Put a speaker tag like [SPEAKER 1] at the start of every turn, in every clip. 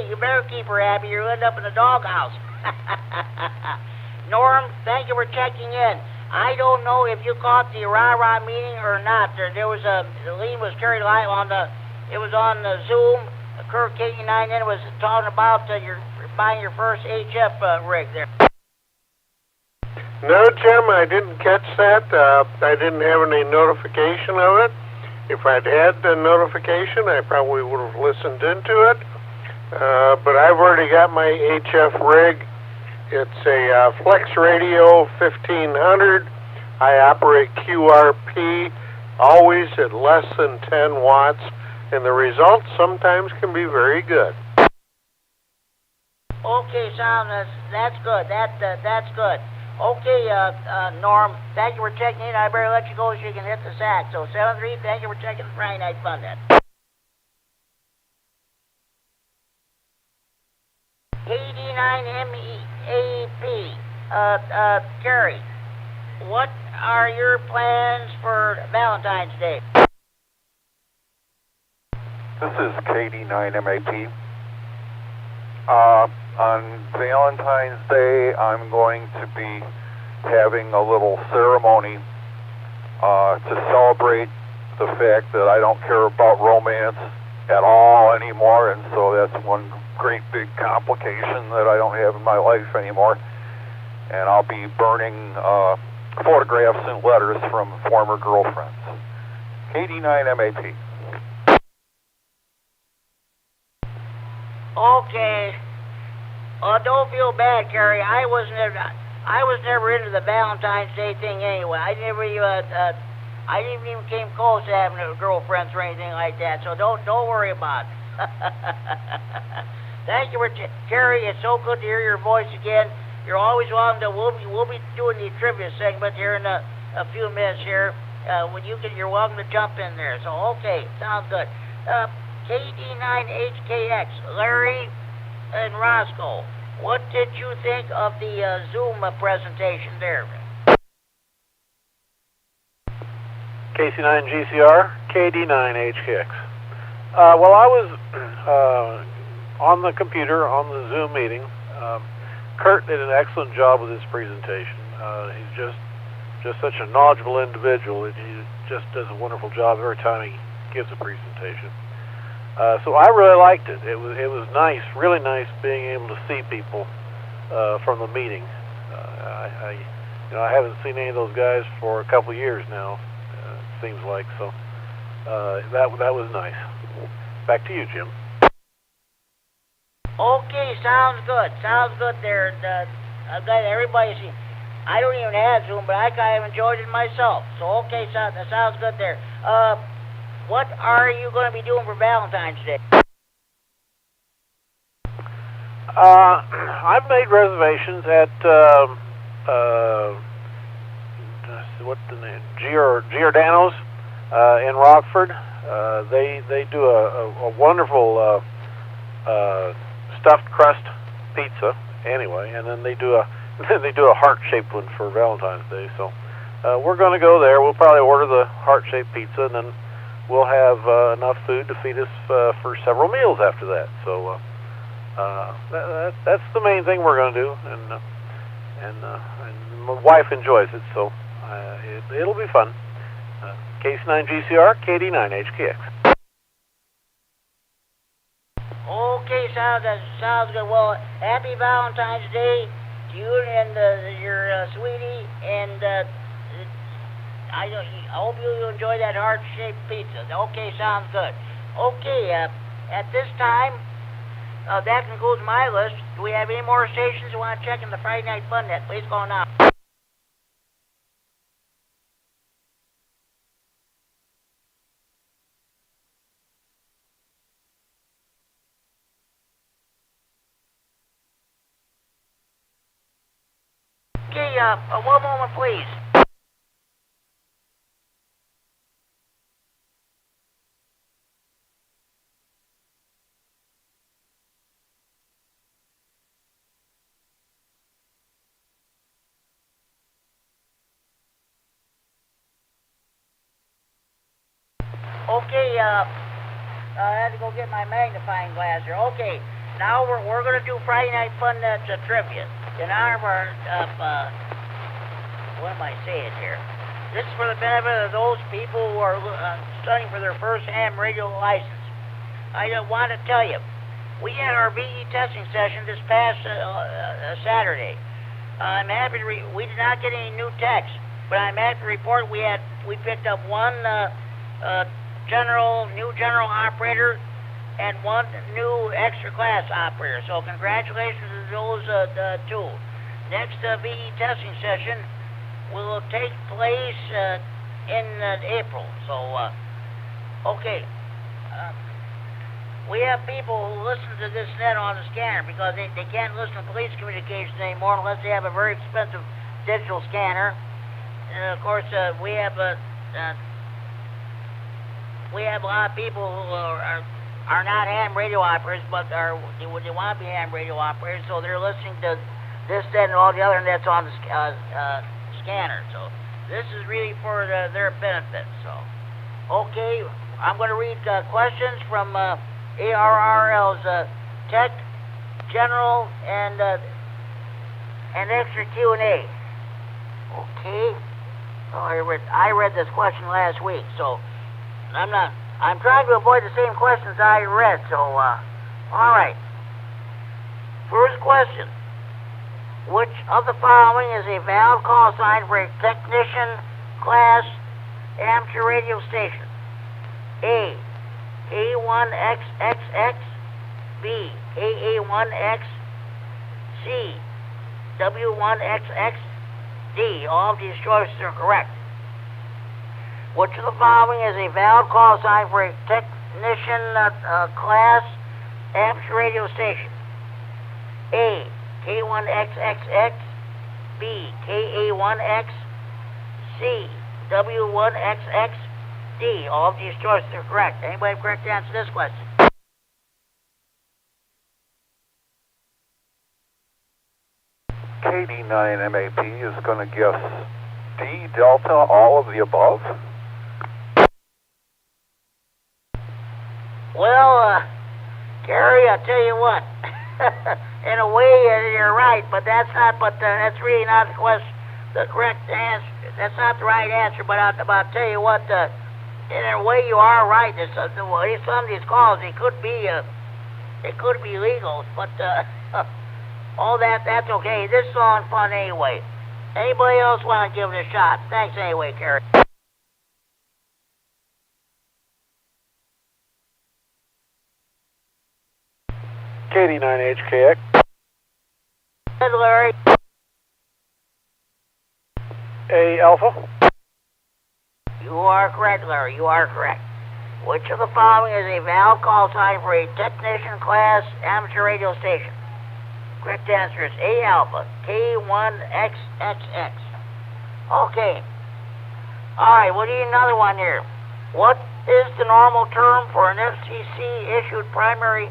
[SPEAKER 1] You better keep her happy. You'll end up in the doghouse. Norm, thank you for checking in. I don't know if you caught the rah-rah meeting or not. There was the lead was carried live on it was on the Zoom. Kirk KD9MED was talking about your buying your first HF rig there.
[SPEAKER 2] No, Jim, I didn't catch that. I didn't have any notification of it. If I'd had the notification, I probably would have listened into it. But I've already got my HF rig. It's a Flex Radio 1500. I operate QRP, always at less than 10 watts, and the results sometimes can be very good.
[SPEAKER 1] Okay, Sam, that's good. That's good. Okay, Norm, thank you for checking in. I better let you go so you can hit the sack. So 7-3, thank you for checking the Friday Night Fun Net. KD9MED, Gary, what are your plans for Valentine's Day?
[SPEAKER 3] This is KD9MED. On Valentine's Day, I'm going to be having a little ceremony to celebrate the fact that I don't care about romance at all anymore, and so that's one great big complication that I don't have in my life anymore. And I'll be burning photographs and letters from former girlfriends. KD9MED.
[SPEAKER 1] Okay. Don't feel bad, Carrie. I was never into the Valentine's Day thing anyway. I didn't even came close to having girlfriends or anything like that. So don't worry about it. Thank you for Carrie. It's so good to hear your voice again. You're always welcome to. We'll be doing the trivia segment here in a few minutes here. When you're welcome to jump in there. So okay, sounds good. KD9HKX, Larry and Roscoe, what did you think of the Zoom presentation there?
[SPEAKER 4] KC9GCR, KD9HKX. Well, I was on the computer, on the Zoom meeting. Kurt did an excellent job with his presentation. He's just such a knowledgeable individual, and he just does a wonderful job every time he gives a presentation. So I really liked it. It was nice, really nice, being able to see people from the meeting. I haven't seen any of those guys for a couple of years now. It seems like so. That was nice. Back to you, Jim.
[SPEAKER 1] Okay, sounds good. Sounds good there. I'm glad everybody's. I don't even have Zoom, but I kind of enjoyed it myself. So okay, that sounds good there. What are you going to be doing for Valentine's Day?
[SPEAKER 4] I've made reservations at what's the name? Giordano's in Rockford. They do a wonderful stuffed crust pizza anyway, and then they do a heart-shaped one for Valentine's Day. So we're going to go there. We'll probably order the heart-shaped pizza, and then we'll have enough food to feed us for several meals after that. So that's the main thing we're going to do, and my wife enjoys it, so it'll be fun. KC9GCR, KD9HKX.
[SPEAKER 1] Okay, sounds good. Well, happy Valentine's Day to you and your sweetie, and I hope you enjoy that heart-shaped pizza. Okay, sounds good. Okay, at this time, that concludes my list. Do we have any more stations who want to check in the Friday Night Fun Net? Please go now. Okay, one moment, please. Okay, I had to go get my magnifying glass here. Okay, now we're going to do Friday Night Fun trivia in honor of our, what am I saying here? This is for the benefit of those people who are studying for their first ham radio license. I want to tell you, we had our VE testing session this past Saturday. I'm happy to we did not get any new techs, but I'm happy to report we picked up one new general operator and one new extra class operator. So congratulations to those two. Next VE testing session will take place in April. So okay. We have people who listen to this net on the scanner because they can't listen to police communications anymore unless they have a very expensive digital scanner. And of course, we have a lot of people who are not ham radio operators, but they want to be ham radio operators, so they're listening to this, that, and all the other nets on the scanner. So this is really for their benefit. So, okay, I'm going to read questions from ARRL's Tech, General, and extra Q&A. Okay. Oh, I read this question last week, so I'm trying to avoid the same questions I read, so, all right. First question. Which of the following is a valid call sign for a technician class amateur radio station? A, K9RFD, B, KD9MED, C, W9AXD. All of these choices are correct. Which of the following is a valid call sign for a technician class amateur radio station? A, K9RFD, B, KD9MED, C, W9AXD. All of these choices are correct. Anybody have correct answer to this question?
[SPEAKER 3] KD9MED is going to guess D, Delta, all of the above.
[SPEAKER 1] Well, Gary, I'll tell you what. In a way, you're right, but that's not. But that's really not the question. The correct answer. That's not the right answer. But I'll tell you what. In a way, you are right. Some of these calls, it could be legal, but all that's okay. This is all fun anyway. Anybody else want to give it a shot? Thanks anyway, Kerry.
[SPEAKER 4] KD9HKX.
[SPEAKER 1] Good, Larry.
[SPEAKER 4] A Alpha.
[SPEAKER 1] You are correct, Larry. You are correct. Which of the following is a valid call sign for a technician class amateur radio station? Correct answer is A Alpha, K9RFD. Okay. Alright, we'll need another one here. What is the normal term for an FCC-issued primary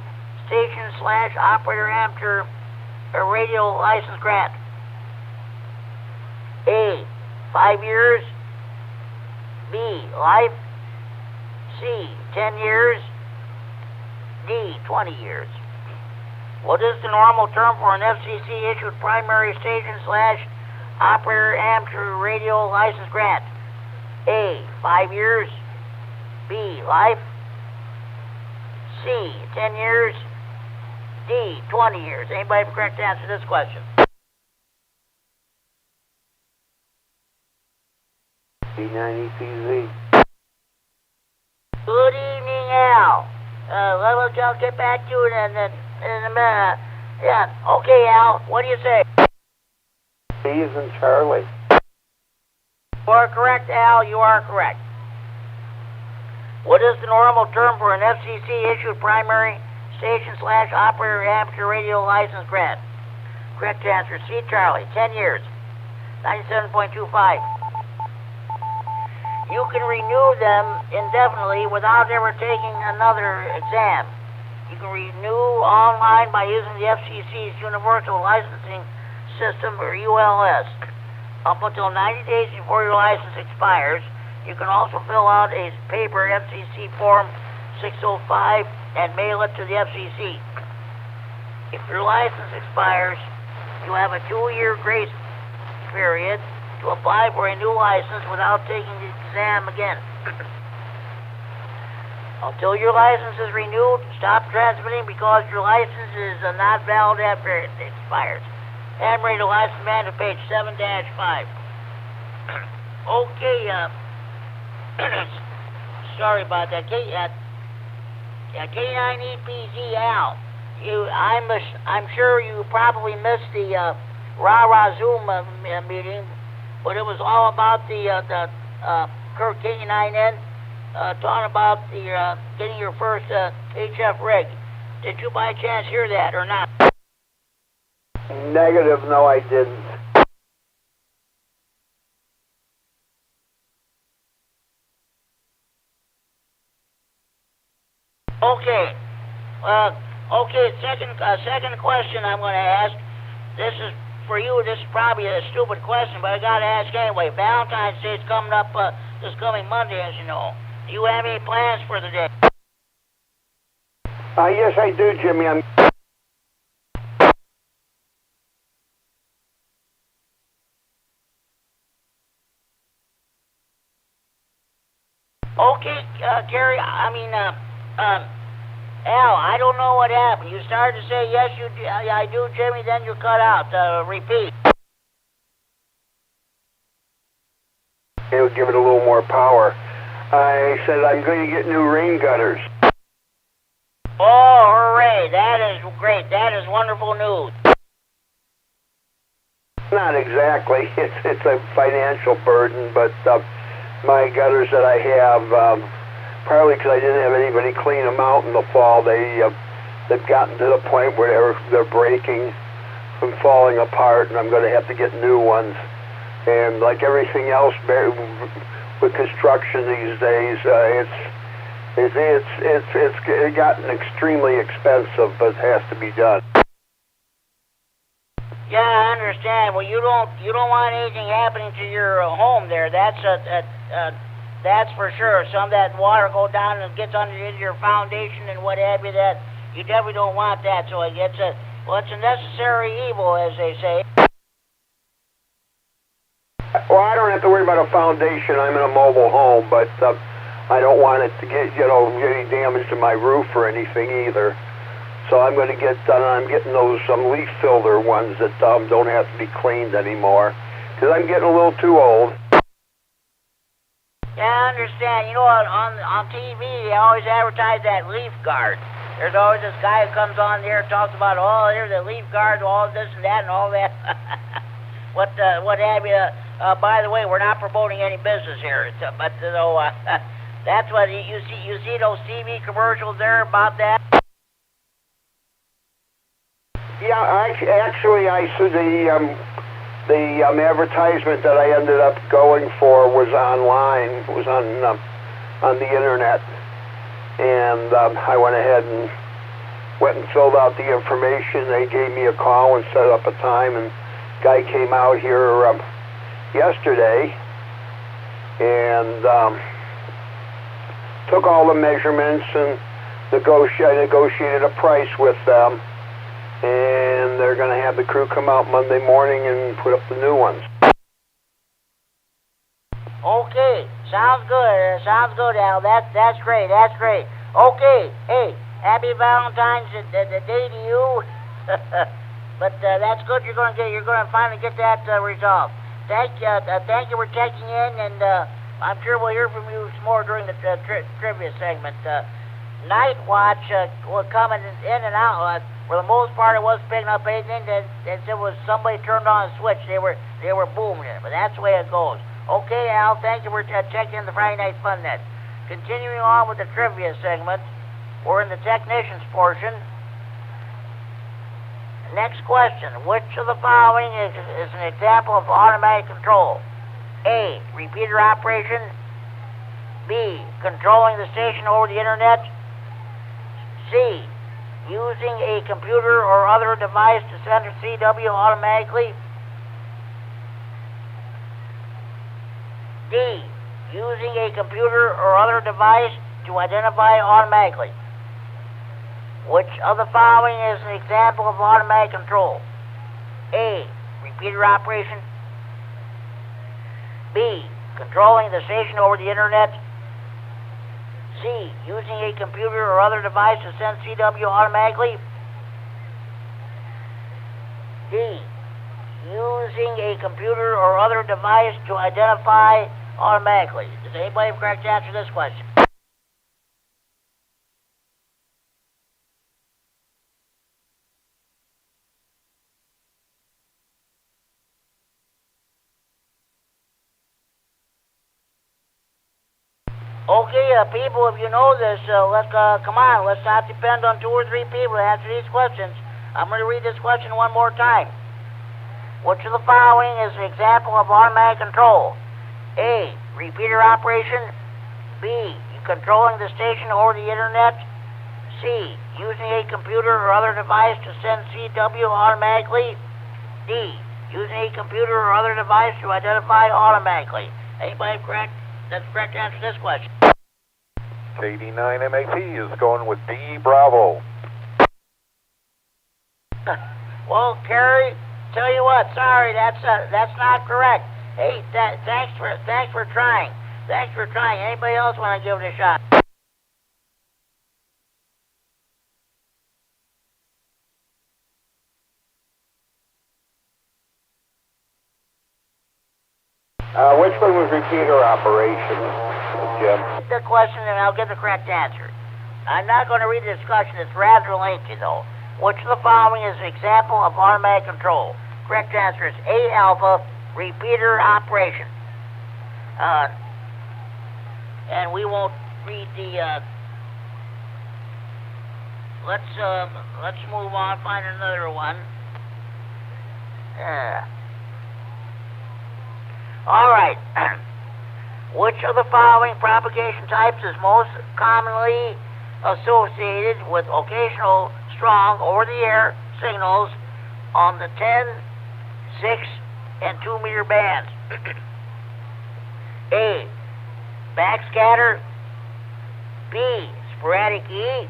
[SPEAKER 1] station/operator amateur radio license grant? A, 5 years. B, life. C, 10 years. D, 20 years. What is the normal term for an FCC-issued primary station/operator amateur radio license grant? A, 5 years. B, life. C, 10 years. D, 20 years. Anybody have a correct answer to this question?
[SPEAKER 5] K9ECZ.
[SPEAKER 1] Good evening, Al. I'll get back to it in a minute. Yeah, okay, Al. What do you say?
[SPEAKER 5] C is in Charlie.
[SPEAKER 1] You are correct, Al. You are correct. What is the normal term for an FCC-issued primary station/operator amateur radio license grant? Correct answer, C, Charlie. 10 years. 97.25. You can renew them indefinitely without ever taking another exam. You can renew online by using the FCC's Universal Licensing System, or ULS. Up until 90 days before your license expires, you can also fill out a paper FCC Form 605 and mail it to the FCC. If your license expires, you have a 2-year grace period to apply for a new license without taking the exam again. Until your license is renewed, stop transmitting because your license is not valid after it expires. Admiral License Manual, page 7-5. Okay, sorry about that. K9EPZ Al, I'm sure you probably missed the rah-rah Zoom meeting, but it was all about the Kirk K9N talking about the getting your first HF rig. Did you by chance hear that or not?
[SPEAKER 5] Negative, no, I didn't.
[SPEAKER 1] Okay. Second question I'm going to ask. This is for you. This is probably a stupid question, but I got to ask anyway. Valentine's Day is coming up this coming Monday, as you know. Do you have any plans for the day?
[SPEAKER 5] Yes, I do, Jimmy.
[SPEAKER 1] Okay, Gary. Al, I don't know what happened. You started to say yes, I do, Jimmy. Then you cut out. Repeat.
[SPEAKER 5] It would give it a little more power. I said I'm going to get new rain gutters.
[SPEAKER 1] Oh, hooray! That is great. That is wonderful news.
[SPEAKER 5] Not exactly. It's a financial burden, but my gutters that I have, partly because I didn't have anybody clean them out in the fall, they've gotten to the point where they're breaking and falling apart, and I'm going to have to get new ones. And like everything else with construction these days, it's gotten extremely expensive, but it has to be done.
[SPEAKER 1] Yeah, I understand. Well, you don't want anything happening to your home there. That's for sure. Some of that water go down and gets into your foundation and what have you. That you definitely don't want that. So it's a necessary evil, as they say.
[SPEAKER 5] Well, I don't have to worry about a foundation. I'm in a mobile home, but I don't want it to get any damage to my roof or anything either. So I'm going to I'm getting those leaf filter ones that don't have to be cleaned anymore, because I'm getting a little too old.
[SPEAKER 1] Yeah, I understand. You know, on TV, they always advertise that leaf guard. There's always this guy who comes on there and talks about, oh, here's a leaf guard, all this and that and all that. What have you? By the way, we're not promoting any business here, but that's what you see. You see those TV commercials there about that?
[SPEAKER 5] Yeah, actually, I see the advertisement that I ended up going for was online. It was on the internet, and I went ahead and went and filled out the information. They gave me a call and set up a time, and guy came out here yesterday and took all the measurements and negotiated a price with them. And they're going to have the crew come out Monday morning and put up the new ones.
[SPEAKER 1] Okay, sounds good. Sounds good, Al. That's great. That's great. Okay, hey, happy Valentine's Day to you. But that's good. You're going to finally get that resolved. Thank you for checking in, and I'm sure we'll hear from you some more during the trivia segment. Night watch was coming in and out. For the most part, it wasn't picking up anything that it was somebody turned on a switch. They were booming it, but that's the way it goes. Okay, Al, thank you for checking in the Friday Night Fun Net. Continuing on with the trivia segment, we're in the technicians portion. Next question: which of the following is an example of automatic control? A. Repeater operation. B. Controlling the station over the internet. C. Using a computer or other device to send a CW automatically. D. Using a computer or other device to identify automatically. Which of the following is an example of automatic control? A. Repeater operation. B. Controlling the station over the internet. C. Using a computer or other device to send CW automatically. D. Using a computer or other device to identify automatically. Does anybody have a correct answer to this question? Okay, people, if you know this, come on, let's not depend on 2 or 3 people to answer these questions. I'm going to read this question one more time. Which of the following is an example of automatic control? A. Repeater operation. B. Controlling the station over the internet. C. Using a computer or other device to send CW automatically. D. Using a computer or other device to identify automatically. Anybody correct? That's the correct answer to this question.
[SPEAKER 3] KD9MED is going with D. Bravo.
[SPEAKER 1] Well, Kerry, tell you what, sorry, that's not correct. Hey, thanks for trying. Thanks for trying. Anybody else want to give it a shot?
[SPEAKER 5] Which one was repeater operation, Jim?
[SPEAKER 1] The question, and I'll give the correct answer. I'm not going to read the discussion. It's rather lengthy, though. Which of the following is an example of automatic control? Correct answer is A. Alpha, repeater operation. And we won't read the. Let's move on. Find another one. All right. Which of the following propagation types is most commonly associated with occasional strong over-the-air signals on the 10, 6, and 2 meter bands? A. Backscatter. B. Sporadic E.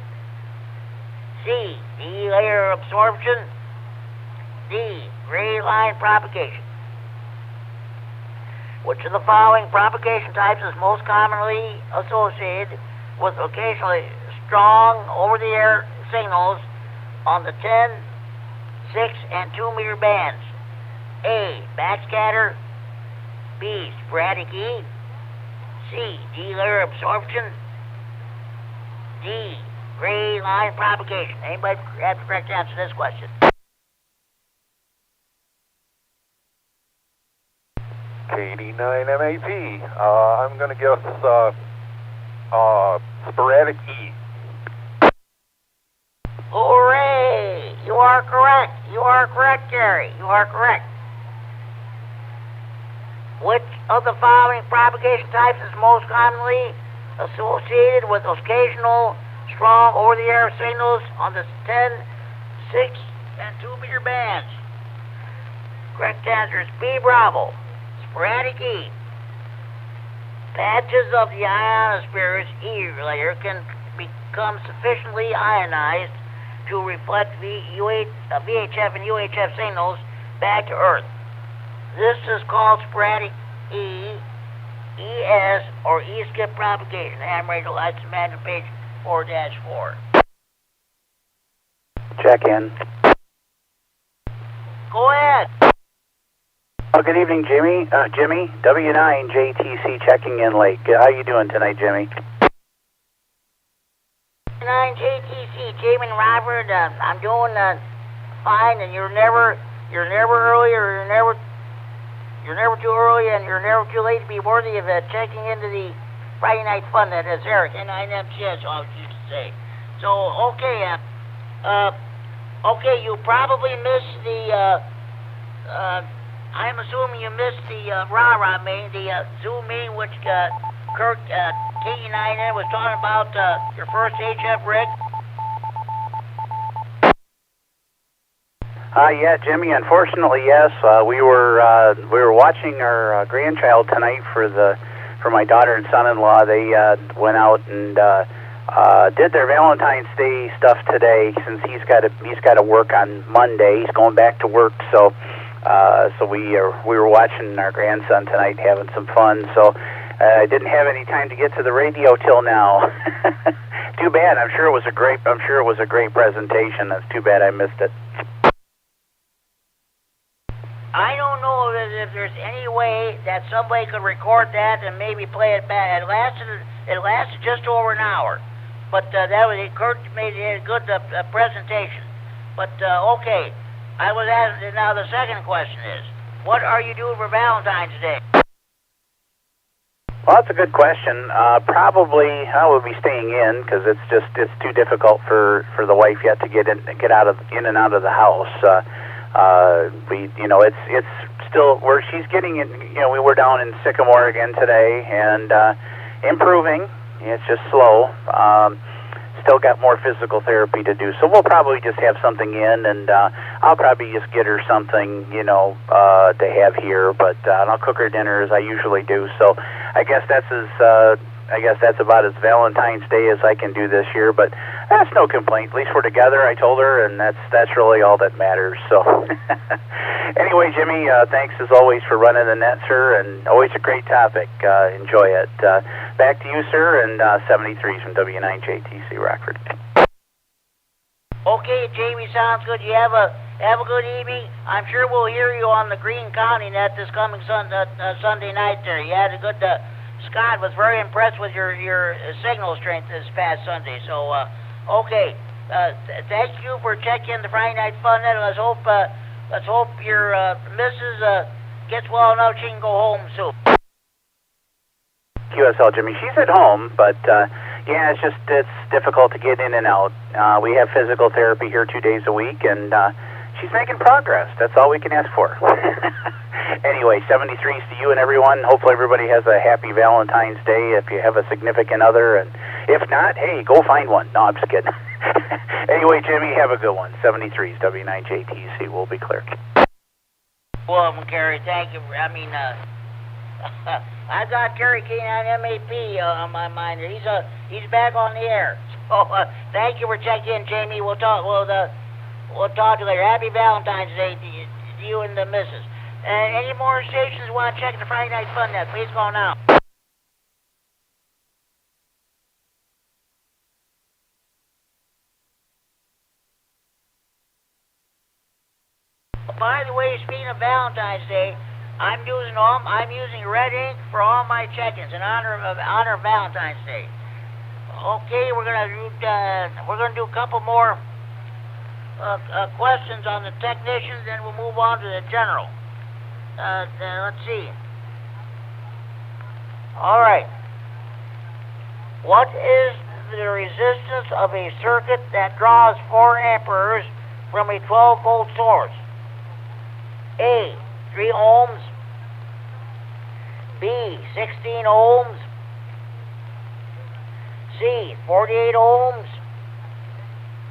[SPEAKER 1] C. D-layer absorption. D. Gray line propagation. Which of the following propagation types is most commonly associated with occasionally strong over-the-air signals on the 10, 6, and 2 meter bands? A. Backscatter. B. Sporadic E. C. D-layer absorption. D. Gray line propagation. Anybody have the correct answer to this question?
[SPEAKER 3] KD9MED. I'm going to guess sporadic E.
[SPEAKER 1] Hooray! You are correct. You are correct, Gary. You are correct. Which of the following propagation types is most commonly associated with occasional strong over-the-air signals on the 10, 6, and 2 meter bands? Correct answer is B. Bravo. Sporadic E. Patches of the ionosphere's E layer can become sufficiently ionized to reflect VHF and UHF signals back to Earth. This is called sporadic E, ES, or E-skip propagation. Ham radio lights imagine page 4-4.
[SPEAKER 6] Check in.
[SPEAKER 1] Go ahead.
[SPEAKER 6] Oh, good evening, Jimmy. Jimmy, W9JTC checking in late. How you doing tonight, Jimmy?
[SPEAKER 1] 9JTC, Jamie and Robert. I'm doing fine, and you're never early, or you're never too early, and you're never too late to be worthy of checking into the Friday night fun that is Eric, K9MCS, I used to say. So, okay, okay, you probably missed the. I'm assuming you missed the rah-rah meeting, the Zoom meeting, which Kirk, K9 was talking about your first HF rig.
[SPEAKER 6] Yeah, Jimmy. Unfortunately, yes. We were watching our grandchild tonight for my daughter and son-in-law. They went out and did their Valentine's Day stuff today since he's got to work on Monday. He's going back to work, so we were watching our grandson tonight, having some fun. So I didn't have any time to get to the radio till now. Too bad. I'm sure it was a great presentation. That's too bad I missed it.
[SPEAKER 1] I don't know if there's any way that somebody could record that and maybe play it back. It lasted just over an hour, but Kurt made a good presentation. But okay, I was asked. Now the second question is, what are you doing for Valentine's Day?
[SPEAKER 6] Well, that's a good question. Probably I will be staying in because it's too difficult for the wife yet to get in and out of the house. It's still where she's getting in. We were down in Sycamore again today and improving. It's just slow. Still got more physical therapy to do, so we'll probably just have something in, and I'll probably just get her something, to have here. But I'll cook her dinner as I usually do. So I guess that's about as Valentine's Day as I can do this year. But that's no complaint. At least we're together, I told her, and that's really all that matters. So anyway, Jimmy, thanks as always for running the net, sir, and always a great topic. Enjoy it. Back to you, sir, and 73 from W9JTC Rockford.
[SPEAKER 1] Okay, Jamie, sounds good. You have a good evening. I'm sure we'll hear you on the Greene County net this coming Sunday night. There, you had a good. Scott was very impressed with your signal strength this past Sunday. So, okay, thank you for checking the Friday Night Fun net. Let's hope your missus gets well enough she can go home soon.
[SPEAKER 6] QSL, Jimmy. She's at home, but yeah, it's difficult to get in and out. We have physical therapy here 2 days a week, and she's making progress. That's all we can ask for. Anyway, 73s to you and everyone. Hopefully everybody has a happy Valentine's Day if you have a significant other, and if not, hey, go find one. No, I'm just kidding. Anyway, Jimmy, have a good one. 73s, W9JTC will be clear.
[SPEAKER 1] Well, Kerry, thank you. I got Kerry K9MED on my mind. He's back on the air. So thank you for checking in, Jamie. We'll talk to you later. Happy Valentine's Day to you and the missus. Any more stations want to check the Friday Night Fun net? Please call now. By the way, speaking of Valentine's Day, I'm using red ink for all my check-ins in honor of Valentine's Day. Okay, we're gonna do a couple more questions on the technicians, then we'll move on to the general. Let's see. All right. What is the resistance of a circuit that draws 4 amperes from a 12-volt source? A, 3 ohms. B, 16 ohms. C, 48 ohms.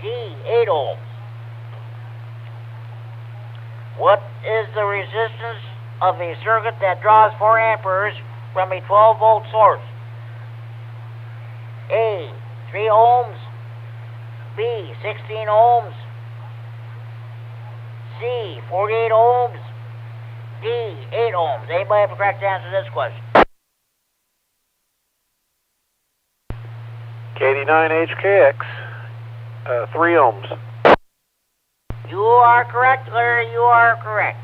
[SPEAKER 1] D, 8 ohms. What is the resistance of a circuit that draws 4 amperes from a 12-volt source? A, 3 ohms. B, 16 ohms. C, 48 ohms. D, 8 ohms. Anybody have a correct answer to this question?
[SPEAKER 4] KD9HKX, 3 ohms.
[SPEAKER 1] You are correct, Larry. You are correct.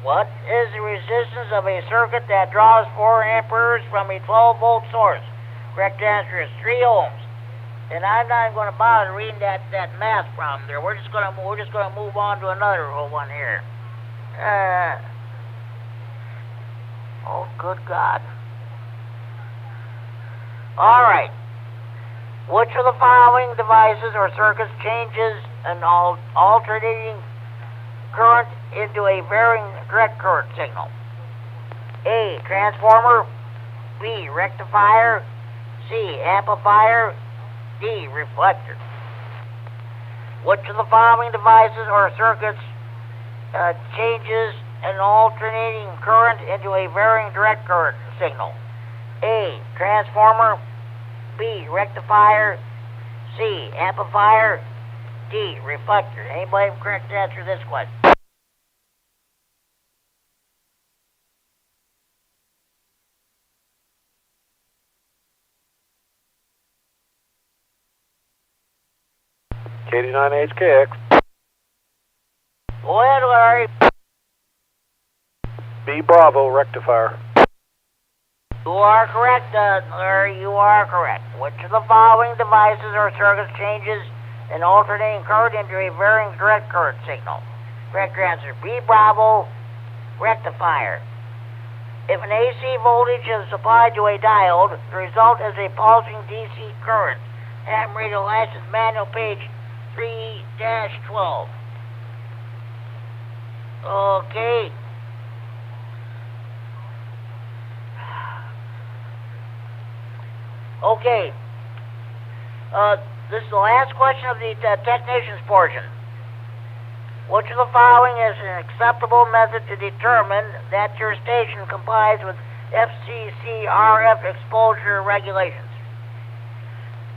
[SPEAKER 1] What is the resistance of a circuit that draws 4 amperes from a 12-volt source? Correct answer is 3 ohms. And I'm not even going to bother reading that math problem there. We're just going to move on to another one here. Oh, good God. All right. Which of the following devices or circuits changes an alternating current into a varying direct current signal? A, transformer. B, rectifier. C, amplifier. D, reflector. Which of the following devices or circuits changes an alternating current into a varying direct current signal? A, transformer. B, rectifier, C, amplifier, D, reflector. Anybody have a correct answer to this question?
[SPEAKER 4] KD9HKX.
[SPEAKER 1] Go ahead, Larry.
[SPEAKER 4] B Bravo, rectifier.
[SPEAKER 1] You are correct, Larry. You are correct. Which of the following devices or circuits changes an alternating current into a varying direct current signal? Correct answer, B Bravo, rectifier. If an AC voltage is supplied to a diode, the result is a pulsing DC current. Ham radio license manual page 3-12. Okay. Okay. This is the last question of the technician's portion. Which of the following is an acceptable method to determine that your station complies with FCC RF exposure regulations?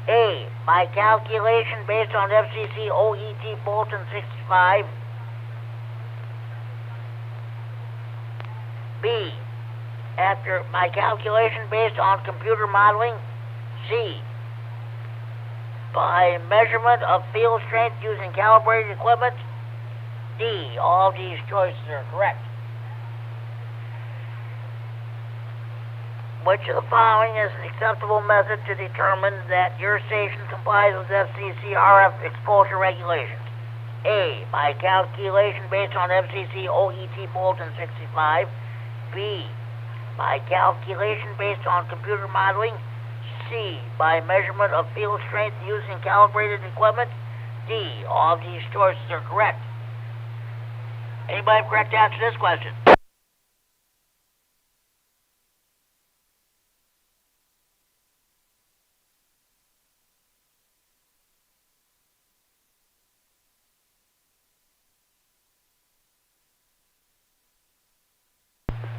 [SPEAKER 1] A, by calculation based on FCC OET Bulletin 65. B, by calculation based on computer modeling. C, by measurement of field strength using calibrated equipment. D, all of these choices are correct. Which of the following is an acceptable method to determine that your station complies with FCC RF exposure regulations? A, by calculation based on FCC OET Bulletin 65. B, by calculation based on computer modeling. C, by measurement of field strength using calibrated equipment. D, all of these choices are correct. Anybody have a correct answer to this question?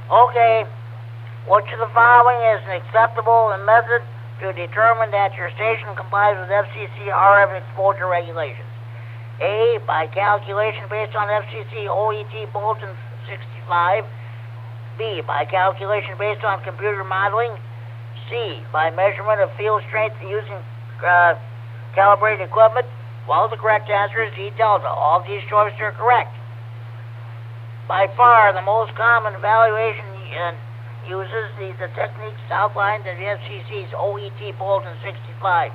[SPEAKER 1] Okay. Which of the following is an acceptable method to determine that your station complies with FCC RF exposure regulations? A, by calculation based on FCC OET Bulletin 65. B, by calculation based on computer modeling. C, by measurement of field strength using calibrated equipment. Well, the correct answer is D, delta. All of these choices are correct. By far, the most common evaluation uses the techniques outlined in the FCC's OET Bulletin 65.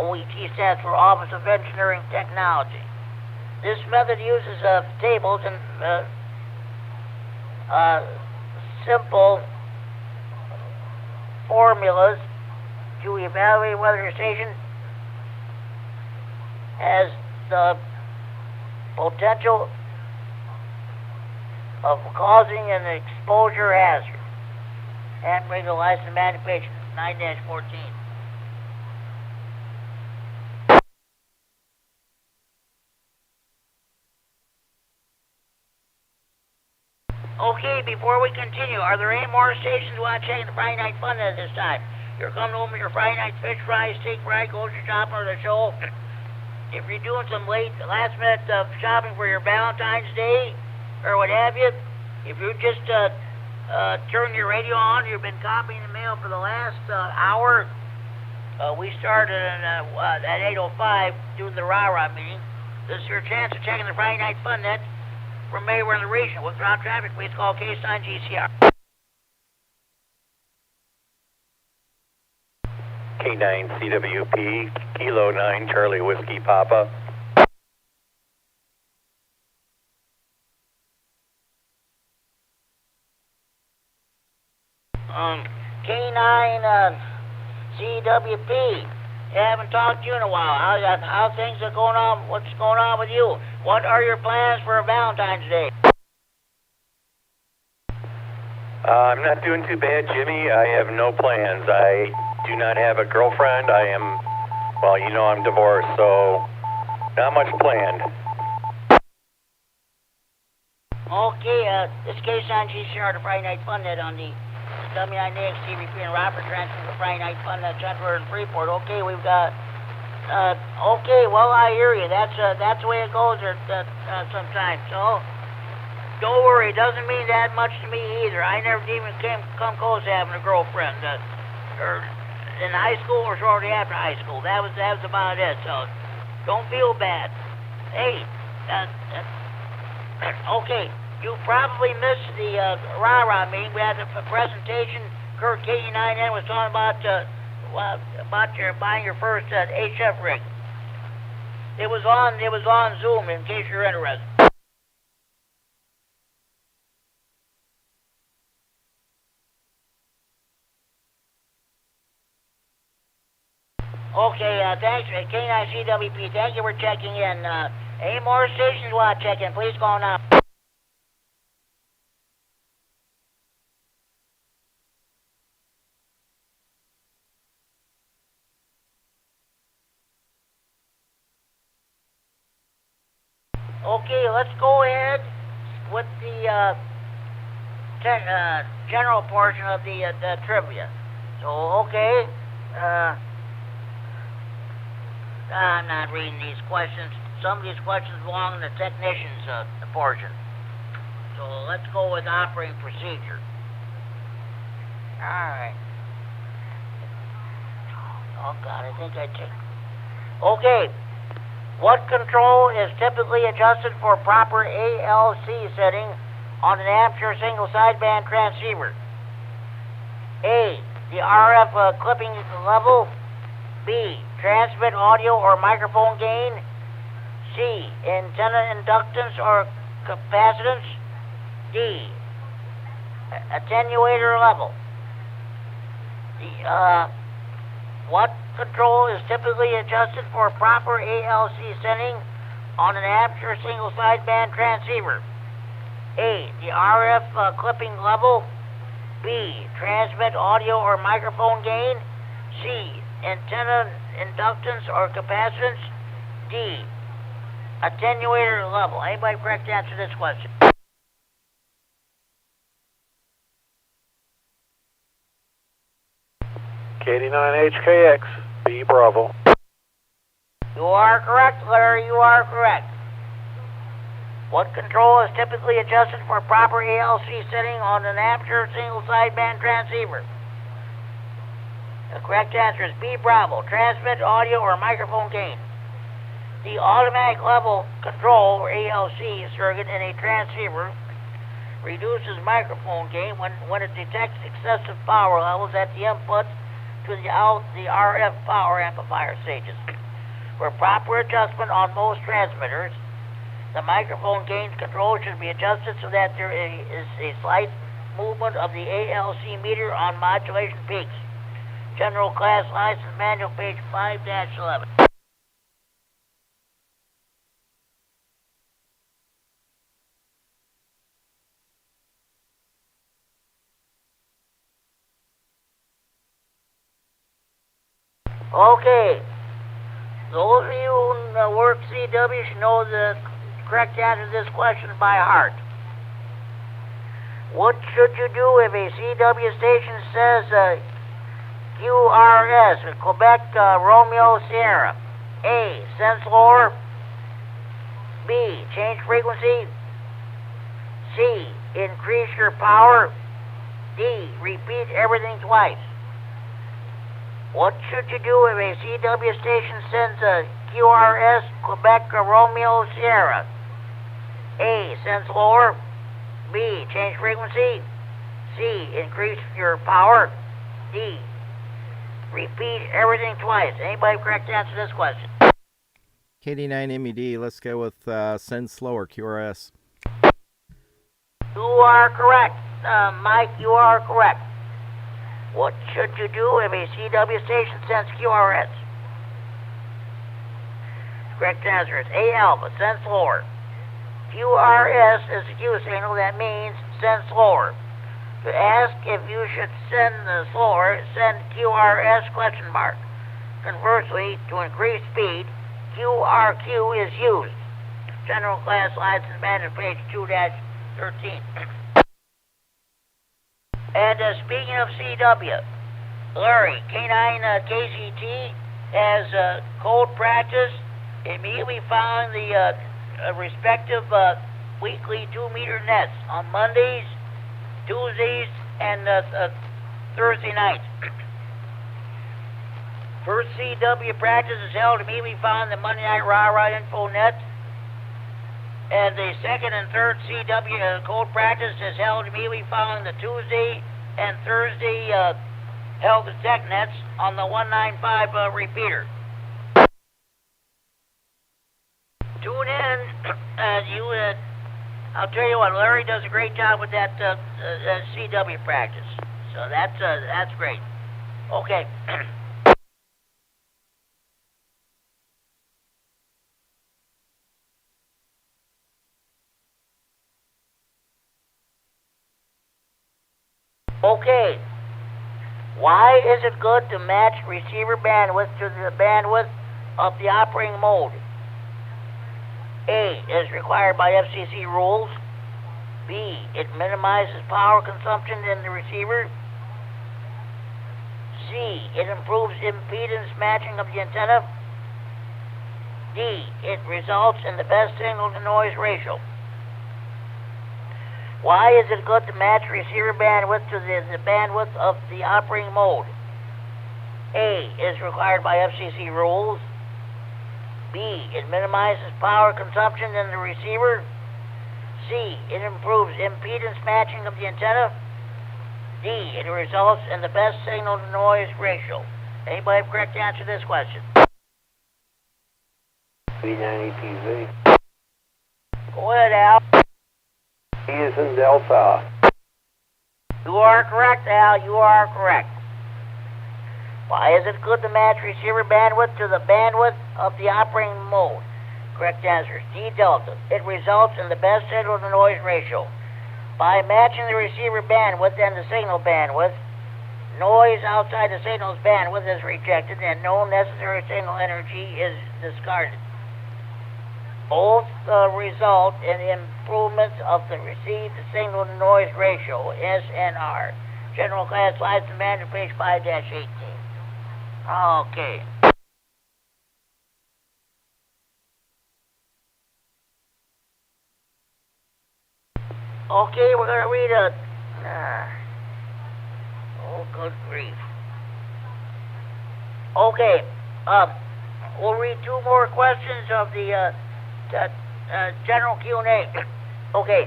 [SPEAKER 1] OET stands for Office of Engineering Technology. This method uses tables and simple formulas to evaluate whether your station has the potential of causing an exposure hazard. And bring the license manual page 9-14. Okay, before we continue, are there any more stations you want to check in the Friday Night Fun at this time? You're coming home with your Friday night fish fry, steak fry, grocery shopping, or the show. If you're doing some last minute shopping for your Valentine's Day, or what have you, if you just turn your radio on, you've been copying the mail for the last hour. We started at 8:05 doing the rah-rah meeting. This is your chance of checking the Friday Night Fun net from anywhere in the region. With ground traffic, please call K9 GCR.
[SPEAKER 7] K9 CWP, Kilo 9 Charlie Whiskey Papa.
[SPEAKER 1] K9 CWP. Haven't talked to you in a while. How things are going on? What's going on with you? What are your plans for Valentine's Day?
[SPEAKER 7] I'm not doing too bad, Jimmy. I have no plans. I do not have a girlfriend. I am, well, you know I'm divorced, so not much planned.
[SPEAKER 1] Okay, this is K9 GCR, the Friday Night Fun net on the W9AXD Repeater Robert transfer for Friday night fun Center in Freeport. Okay, we've got. Okay, well I hear you. That's the way it goes sometimes. So don't worry. It doesn't mean that much to me either. I never even come close to having a girlfriend, or in high school or shortly after high school. That was about it. So don't feel bad. Hey, okay. You probably missed the rah-rah meeting. We had a presentation. Kurt KD9MED was talking about your buying your first HF rig. It was on Zoom in case you're interested. Okay, thanks, K9CWP. Thank you for checking in. Any more stations you want to check in? Please call now. Okay, let's go ahead with the general portion of the trivia. So, okay, I'm not reading these questions. Some of these questions belong in the technician's portion. So let's go with operating procedure. All right. Oh God, I think I checked. Okay. What control is typically adjusted for proper ALC setting on an amateur single sideband transceiver? A, the RF clipping level. B, transmit audio or microphone gain. C, antenna inductance or capacitance. D, attenuator level. What control is typically adjusted for proper ALC setting on an amateur single sideband transceiver? A, the RF clipping level. B, transmit audio or microphone gain. C, antenna inductance or capacitance. D, attenuator level. Anybody correct to answer this question?
[SPEAKER 4] KD9HKX, B Bravo.
[SPEAKER 1] You are correct, Larry. You are correct. What control is typically adjusted for proper ALC setting on an amateur single sideband transceiver? The correct answer is B Bravo. Transmit audio or microphone gain. The automatic level control, or ALC, circuit in a transceiver reduces microphone gain when it detects excessive power levels at the input to the RF power amplifier stages. For proper adjustment on most transmitters, the microphone gain control should be adjusted so that there is a slight movement of the ALC meter on modulation peaks. General Class License Manual, page 5-11. Okay. Those of you who work CW should know the correct answer to this question by heart. What should you do if a CW station says QRS, Quebec Romeo Sierra? A, sense lower. B, change frequency. C, increase your power. D, repeat everything twice. What should you do if a CW station sends a QRS, Quebec Romeo Sierra? A, sense lower. B, change frequency. C, increase your power. D, repeat everything twice. Anybody correct to answer this question?
[SPEAKER 8] KD9MED, let's go with send slower, QRS.
[SPEAKER 1] You are correct. Mike, you are correct. What should you do if a CW station sends QRS? Correct answer is A alpha, send slower. QRS is a Q signal, that means send slower. To ask if you should send the slower, send QRS question mark. Conversely, to increase speed, QRQ is used. General Class License Manual, page 2-13. And speaking of CW, Larry, K9KCT has code practice immediately following the respective weekly 2-meter nets on Mondays, Tuesdays, and Thursday nights. First CW practice is held immediately following the Monday Night Rah-Rah info net. And the second and third CW code practice is held immediately following the Tuesday and Thursday held tech nets on the 195 repeater. Tune in, I'll tell you what, Larry does a great job with that CW practice. So that's great. Okay. Okay. Why is it good to match receiver bandwidth to the bandwidth of the operating mode? A, is required by FCC rules. B, it minimizes power consumption in the receiver. C, it improves impedance matching of the antenna. D, it results in the best signal-to-noise ratio. Why is it good to match receiver bandwidth to the bandwidth of the operating mode? A, is required by FCC rules. B, it minimizes power consumption in the receiver. C, it improves impedance matching of the antenna. D, it results in the best signal-to-noise ratio. Anybody have a correct answer to this question?
[SPEAKER 5] B9APZ.
[SPEAKER 1] Go ahead, Al.
[SPEAKER 5] He is in Delta.
[SPEAKER 1] You are correct, Al. You are correct. Why is it good to match receiver bandwidth to the bandwidth of the operating mode? Correct answer is D delta. It results in the best signal-to-noise ratio. By matching the receiver bandwidth and the signal bandwidth, noise outside the signal's bandwidth is rejected and no necessary signal energy is discarded. Both result in improvements of the received signal-to-noise ratio, SNR. General class slides to manual page 5-18. Okay. Okay, we're going to read oh, good grief. Okay, we'll read two more questions of the general Q&A. Okay,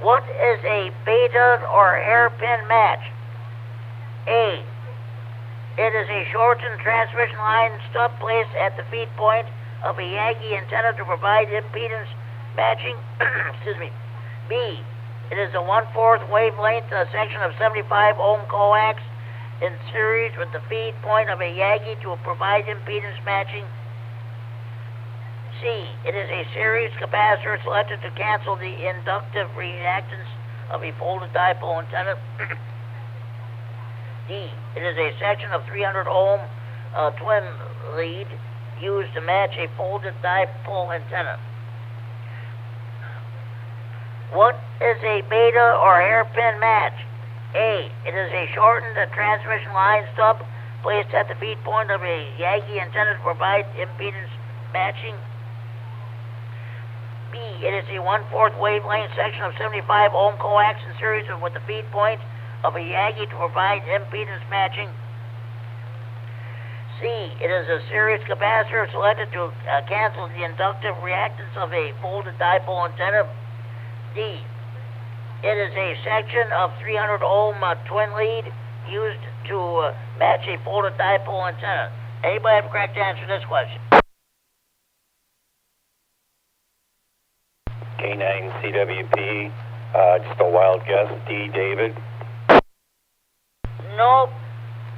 [SPEAKER 1] what is a beta or hairpin match? A, it is a shortened transmission line stub placed at the feed point of a Yankee antenna to provide impedance matching. Excuse me. B, it is a 1/4 wavelength section of 75 ohm coax in series with the feed point of a Yankee to provide impedance matching. C, it is a series capacitor selected to cancel the inductive reactance of a folded dipole antenna. D, it is a section of 300 ohm twin lead used to match a folded dipole antenna. What is a beta or hairpin match? A, it is a shortened transmission line stub placed at the feed point of a Yankee antenna to provide impedance matching. B, it is a 1/4 wavelength section of 75 ohm coax in series with the feed point of a Yankee to provide impedance matching. C, it is a series capacitor selected to cancel the inductive reactance of a folded dipole antenna. D, it is a section of 300 ohm twin lead used to match a folded dipole antenna. Anybody have a correct answer to this question?
[SPEAKER 7] K9CWP, just a wild guess, D, David.
[SPEAKER 1] Nope.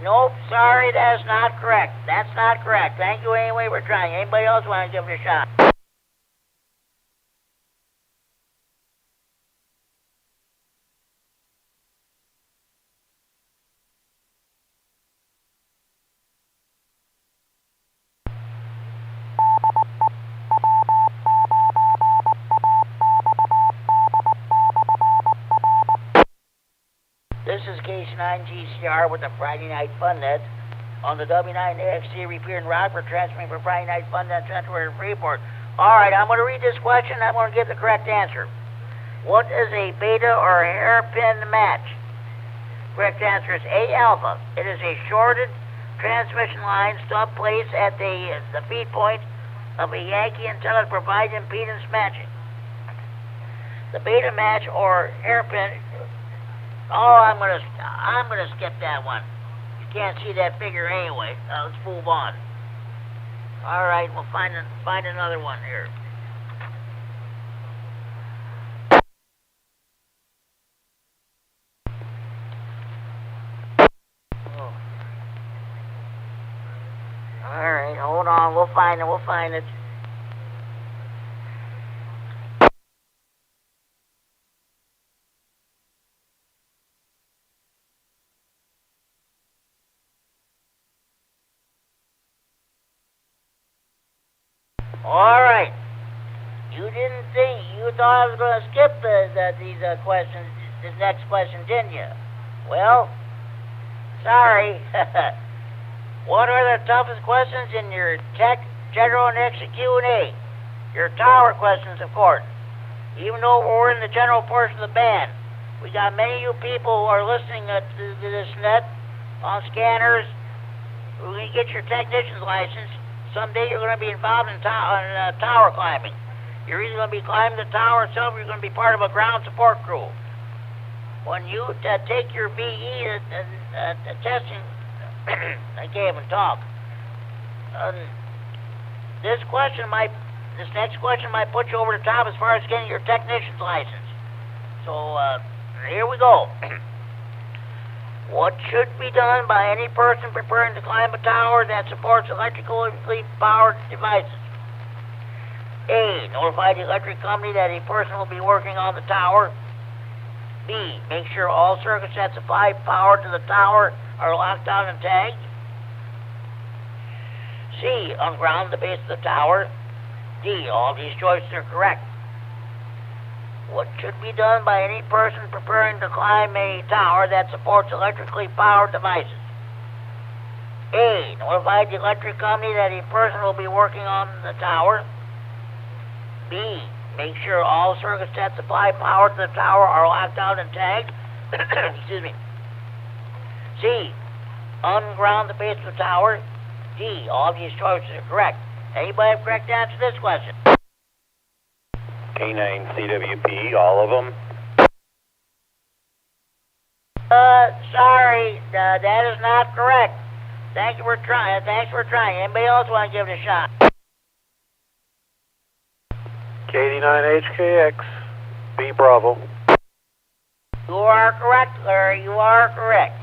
[SPEAKER 1] Nope, sorry, that's not correct. That's not correct. Thank you anyway for trying. Anybody else want to give it a shot? This is Communication 9GCR with the Friday Night Fun Net on the W9AXD Repeater in Rockford, transferring for Friday Night Fun Net transfer to Freeport. All right, I'm going to read this question. I'm going to give the correct answer. What is a beta or hairpin match? Correct answer is A alpha. It is a shorted transmission line stub placed at the feed point of a Yankee antenna to provide impedance matching. The beta match or hairpin. Oh, I'm gonna skip that one. You can't see that figure anyway. Let's move on. All right, we'll find another one here. Oh. All right, hold on. We'll find it. All right. You thought I was going to skip these questions, this next question, didn't you? Well, sorry. What are the toughest questions in your tech, general, and exit Q&A? Your tower questions, of course. Even though we're in the general portion of the band, we got many of you people who are listening to this net on scanners. We're going to get your technician's license. Someday you're going to be involved in tower climbing. You're either going to be climbing the tower itself or you're going to be part of a ground support crew. When you take your VE testing, I can't even talk. This next question might put you over the top as far as getting your technician's license. So, here we go. What should be done by any person preparing to climb a tower that supports electrically powered devices? A. Notify the electric company that a person will be working on the tower. B. Make sure all circuits that supply power to the tower are locked down and tagged. C. Unground the base of the tower. D. All these choices are correct. What should be done by any person preparing to climb a tower that supports electrically powered devices? A. Notify the electric company that a person will be working on the tower. B. Make sure all circuits that supply power to the tower are locked down and tagged. Excuse me. C. Unground the base of the tower. D. All these choices are correct. Anybody have correct answer to this question?
[SPEAKER 7] K9CWP, all of them?
[SPEAKER 1] Sorry, that is not correct. Thanks for trying. Anybody else want to give it a shot?
[SPEAKER 4] KD9HKX, B Bravo.
[SPEAKER 1] You are correct, Larry. You are correct.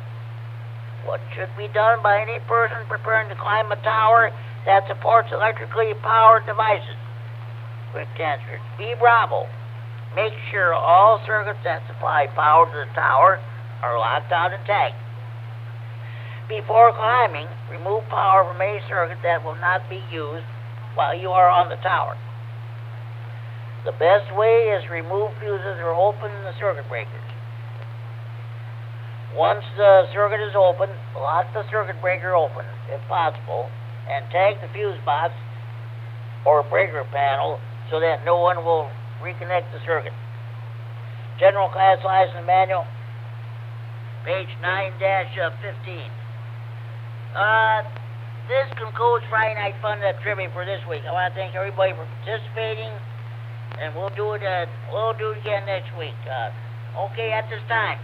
[SPEAKER 1] What should be done by any person preparing to climb a tower that supports electrically powered devices? Quick answer. B Bravo. Make sure all circuits that supply power to the tower are locked down and tagged. Before climbing, remove power from any circuit that will not be used while you are on the tower. The best way is to remove fuses or open the circuit breakers. Once the circuit is open, lock the circuit breaker open, if possible, and tag the fuse box or breaker panel so that no one will reconnect the circuit. General Class License Manual, page 9-15. This concludes Friday Night Fun Net Trivia for this week. I want to thank everybody for participating, and we'll do it again next week. Okay, at this time,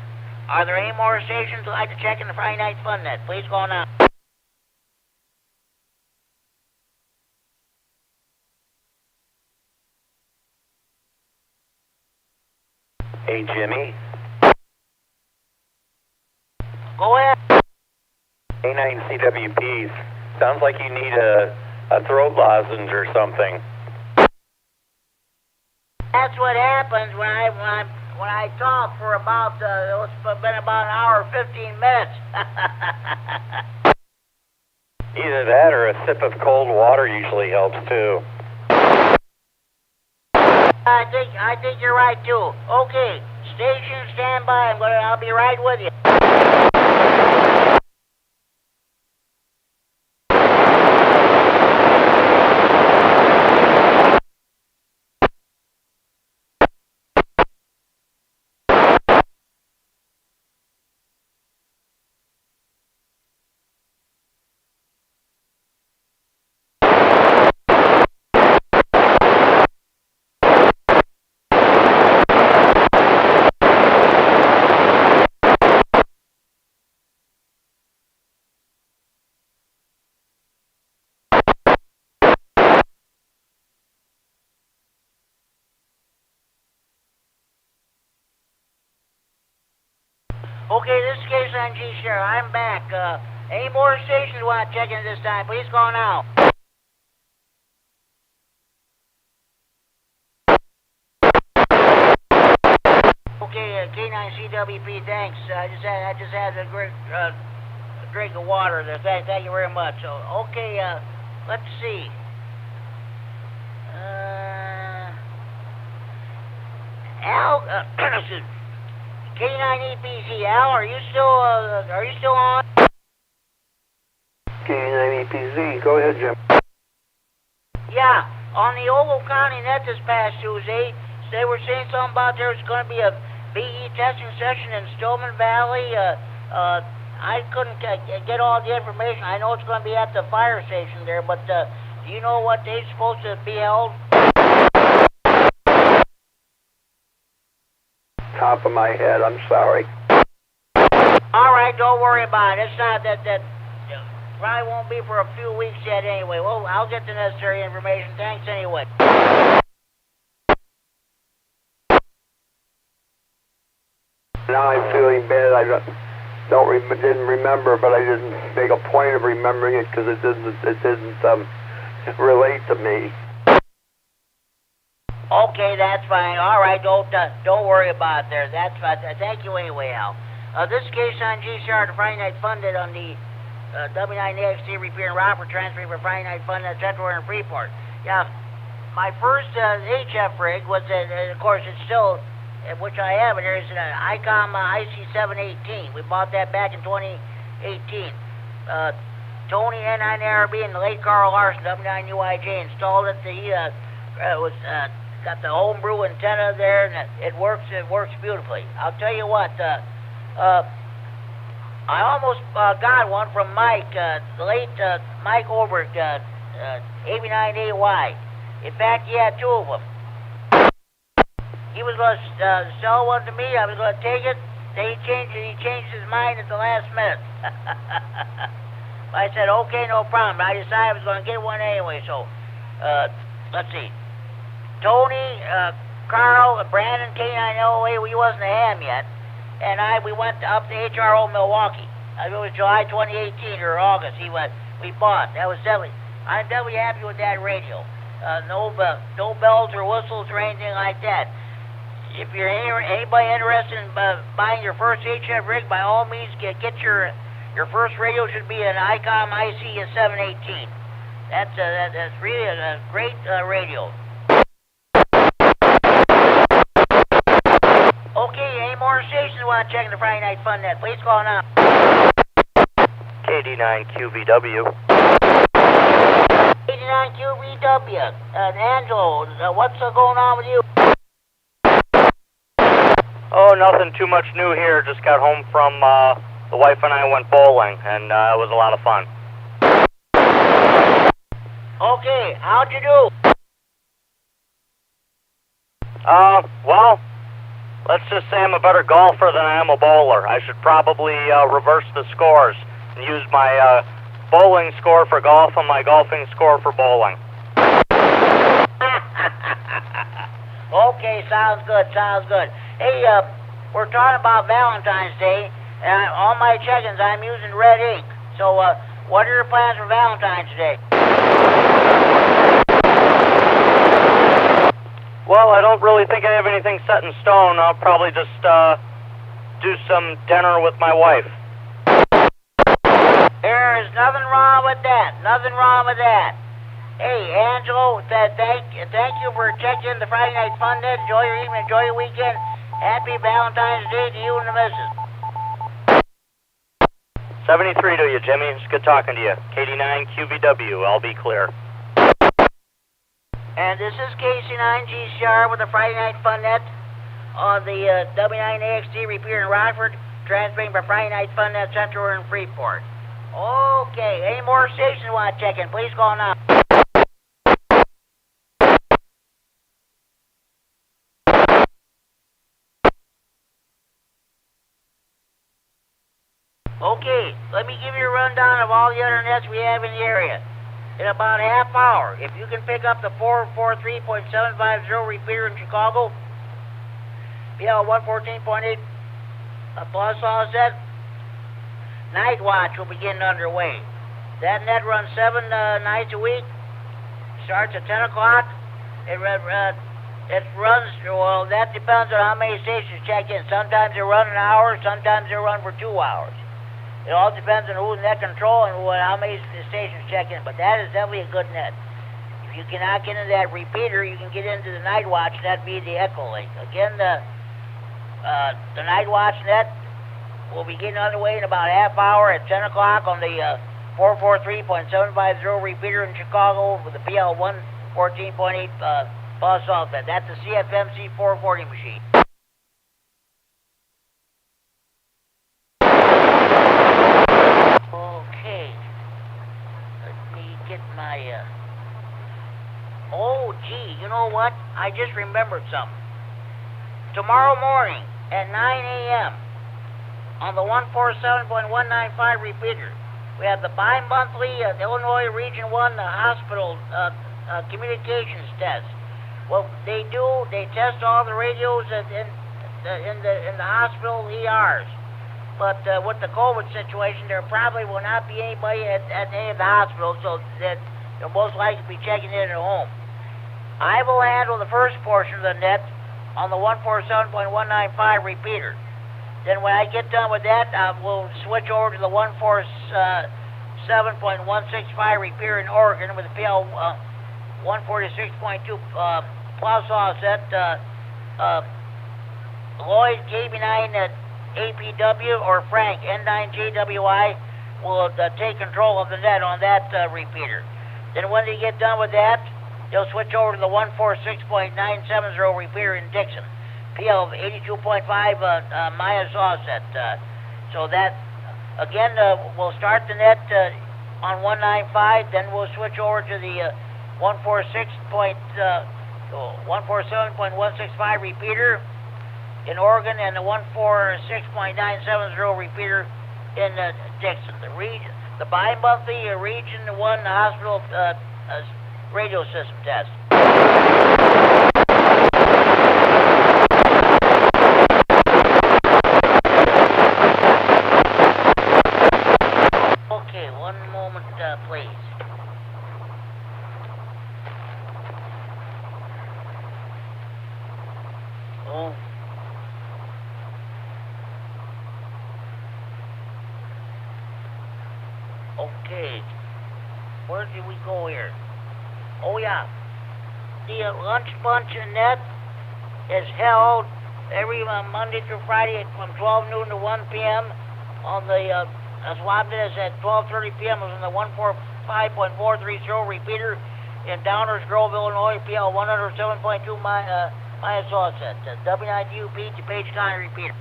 [SPEAKER 1] are there any more stations who'd like to check in the Friday Night Fun Net? Please go now.
[SPEAKER 7] Hey, Jimmy.
[SPEAKER 1] Go ahead.
[SPEAKER 7] K9CWPs. Sounds like you need a throat lozenge or something.
[SPEAKER 1] That's what happens when I talk for about it's been about an hour and 15 minutes.
[SPEAKER 7] Either that or a sip of cold water usually helps too.
[SPEAKER 1] I think you're right too. Okay, station stand by. I'll be right with you. Okay, this is K9RFD Repeater. I'm back. Any more stations you want to check in this time? Please call now. Okay, K9CWP, thanks. I just had a great drink of water there. Thank you very much. So, okay, let's see. Al, K9EPZ. Al, are you still on?
[SPEAKER 5] K9EPZ. Go ahead, Jim.
[SPEAKER 1] Yeah, on the Ogle County net this past Tuesday, they were saying something about there's going to be a VE testing session in Stillman Valley. I couldn't get all the information. I know it's going to be at the fire station there, but do you know what date's supposed to be held?
[SPEAKER 5] Top of my head, I'm sorry.
[SPEAKER 1] All right, don't worry about it. It's not that probably won't be for a few weeks yet anyway. Well, I'll get the necessary information. Thanks anyway.
[SPEAKER 5] Now I'm feeling bad. I didn't remember, but I didn't make a point of remembering it because it didn't relate to me.
[SPEAKER 1] Okay, that's fine. All right, don't worry about it there. That's fine. Thank you anyway, Al. This is K9RFD Repeater, the Friday night funded on the W9AXD Repeater and Rockford transferring for Friday night fund at Central and Freeport. Yeah, my first HF rig was, of course, it's still, which I have it here, is an ICOM IC718. We bought that back in 2018. Tony K9RFD and the late Carl Larson, W9UIJ, installed it. Got the homebrew antenna there, and it works beautifully. I'll tell you what, I almost got one from Mike, the late Mike Oberg, AB9AY. In fact, he had two of them. He was going to sell one to me. I was going to take it. Then he changed his mind at the last minute. I said, okay, no problem. I decided I was going to get one anyway. So, let's see. Tony, Carl, Brandon, K9LOA, we wasn't a ham yet. And we went up to HRO Milwaukee. It was July 2018 or August. We bought. I'm definitely happy with that radio. No bells or whistles or anything like that. If you're anybody interested in buying your first HF rig, by all means, get your first radio. Should be an ICOM IC718. That's really a great radio. Okay, any more stations want to check in the Friday Night Fun Net? Please call now.
[SPEAKER 9] KD9QVW.
[SPEAKER 1] KD9QVW. Angelo, what's going on with you?
[SPEAKER 9] Oh, nothing too much new here. Just got home from, the wife and I went bowling, and it was a lot of fun.
[SPEAKER 1] Okay, how'd you do?
[SPEAKER 9] Well, let's just say I'm a better golfer than I am a bowler. I should probably reverse the scores and use my bowling score for golf and my golfing score for bowling.
[SPEAKER 1] Okay, sounds good. Hey, we're talking about Valentine's Day, and on my check-ins I'm using red ink. So, what are your plans for Valentine's Day?
[SPEAKER 9] Well, I don't really think I have anything set in stone. I'll probably just do some dinner with my wife.
[SPEAKER 1] There is nothing wrong with that. Hey, Angelo, thank you for checking the Friday Night Fun Net. Enjoy your evening, enjoy your weekend. Happy Valentine's Day to you and the missus.
[SPEAKER 9] 73 to you, Jimmy. It's good talking to you. KD9QVW, I'll be clear.
[SPEAKER 1] And this is K9RFD with the Friday Night Fun Net on the W9AXD Repeater in Rockford, transmitting for Friday Night Fun Net Central and Freeport. Okay, any more stations you want to check in? Please call now. Okay, let me give you a rundown of all the other nets we have in the area. In about a half hour, if you can pick up the 443.750 repeater in Chicago, BL 114.8 Boss Hall said, night watch will be getting underway. That net runs 7 nights a week. Starts at 10 o'clock. It runs, well, that depends on how many stations check in. Sometimes they run an hour, sometimes they run for 2 hours. It all depends on who's net control and how many stations check in. But that is definitely a good net. If you cannot get into that repeater, you can get into the night watch, and that'd be the Echo Link. Again, the night watch net will be getting underway in about a half hour at 10 o'clock on the 443.750 repeater in Chicago with the PL 114.8 bus outlet. That's the CFMC 440 machine. Okay. Let me get my... Oh, gee, you know what? I just remembered something. Tomorrow morning at 9 a.m. on the 147.195 repeater, we have the bi-monthly Illinois Region 1 hospital communications test. What they do, they test all the radios in the hospital ERs. But with the COVID situation, there probably will not be anybody at any of the hospitals, so that they'll most likely be checking in at home. I will handle the first portion of the net on the 147.195 repeater. Then when I get done with that, we'll switch over to the 147.165 repeater in Oregon with the PL 146.2 plus offset. Lloyd KB9 APW or Frank N9JWI will take control of the net on that repeater. Then when they get done with that, they'll switch over to the 146.970 repeater in Dixon, PL 82.5 minus offset. So that, again, we'll start the net on 195, then we'll switch over to the 147.165 repeater in Oregon and the 146.970 repeater in Dixon. The bi-monthly Region 1 hospital radio system test. Okay, one moment, please. Oh. Okay. Where did we go here? Oh, yeah. The lunch bunch net is held every Monday through Friday from 12 noon to 1 p.m. on the swab net is at 12:30 p.m. on the 145.430 repeater in Downers Grove, Illinois, PL 107.2 minus offset. W9DUP to page 9 repeater.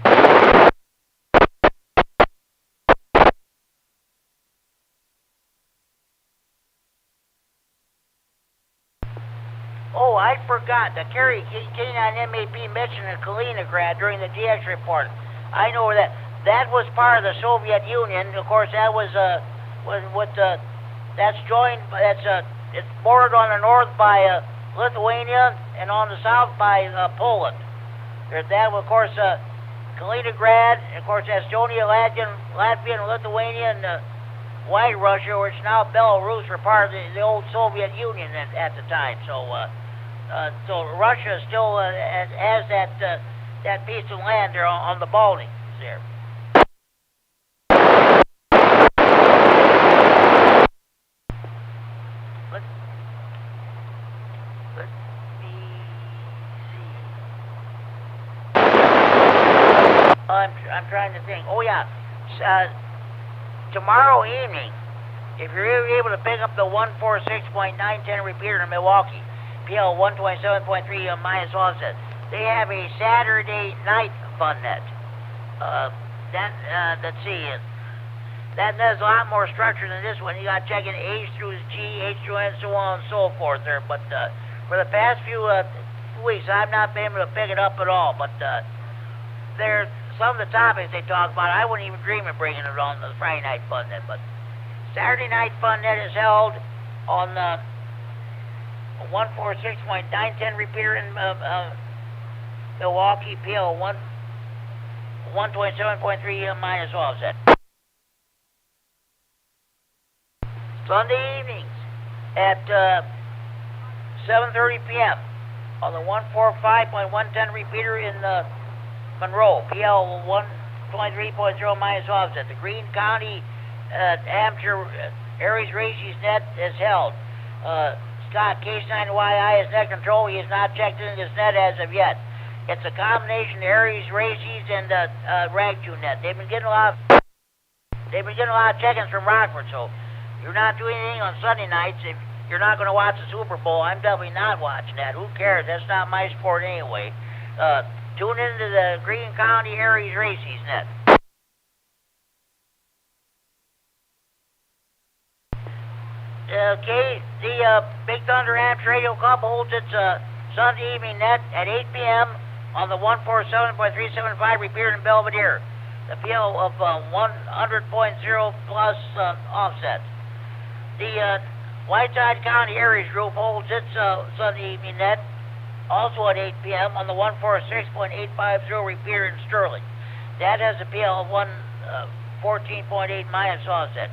[SPEAKER 1] Oh, I forgot. The K9MED mentioned in Kaliningrad during the DX report. I know that was part of the Soviet Union. Of course, that was that's joined. It's bordered on the north by Lithuania and on the south by Poland. There's that, of course, Kaliningrad. Of course, Estonia, Latvia, and Lithuania, and White Russia, which now Belarus, were part of the old Soviet Union at the time. So Russia still has that piece of land there on the Baltic there. Let me see. I'm trying to think. Oh yeah. Tomorrow evening, if you're able to pick up the 146.910 repeater in Milwaukee, PL 127.3 minus offset, they have a Saturday night fun net. Let's see, that net is a lot more structured than this one. You got checking H through G, H through N, so on and so forth there. But for the past few weeks, I've not been able to pick it up at all. But there's some of the topics they talk about, I wouldn't even dream of bringing it on the Friday night fun net. But Saturday night fun net is held on 146.910 repeater in Milwaukee, PL 127.3 minus offset. Sunday evenings at 7:30 p.m. on the 145.110 repeater in Monroe, PL 123.0 minus offset. The Greene County amateur Aries Races net is held. Scott, K9YI is net control. He has not checked into this net as of yet. It's a combination of Aries Races and Ragtune net. They've been getting a lot of check-ins from Rockford, so you're not doing anything on Sunday nights. If you're not going to watch the Super Bowl, I'm definitely not watching that. Who cares? That's not my sport anyway. Tune into the Greene County Aries Races net. Okay, the Big Thunder Amps Radio Club holds its Sunday evening net at 8 p.m. on the 147.375 repeater in Belvedere. The PL of 100.0 plus offset. The Whiteside County Aries Group holds its Sunday evening net also at 8 p.m. on the 146.850 repeater in Sterling. That has a PL of 14.8 minus offset.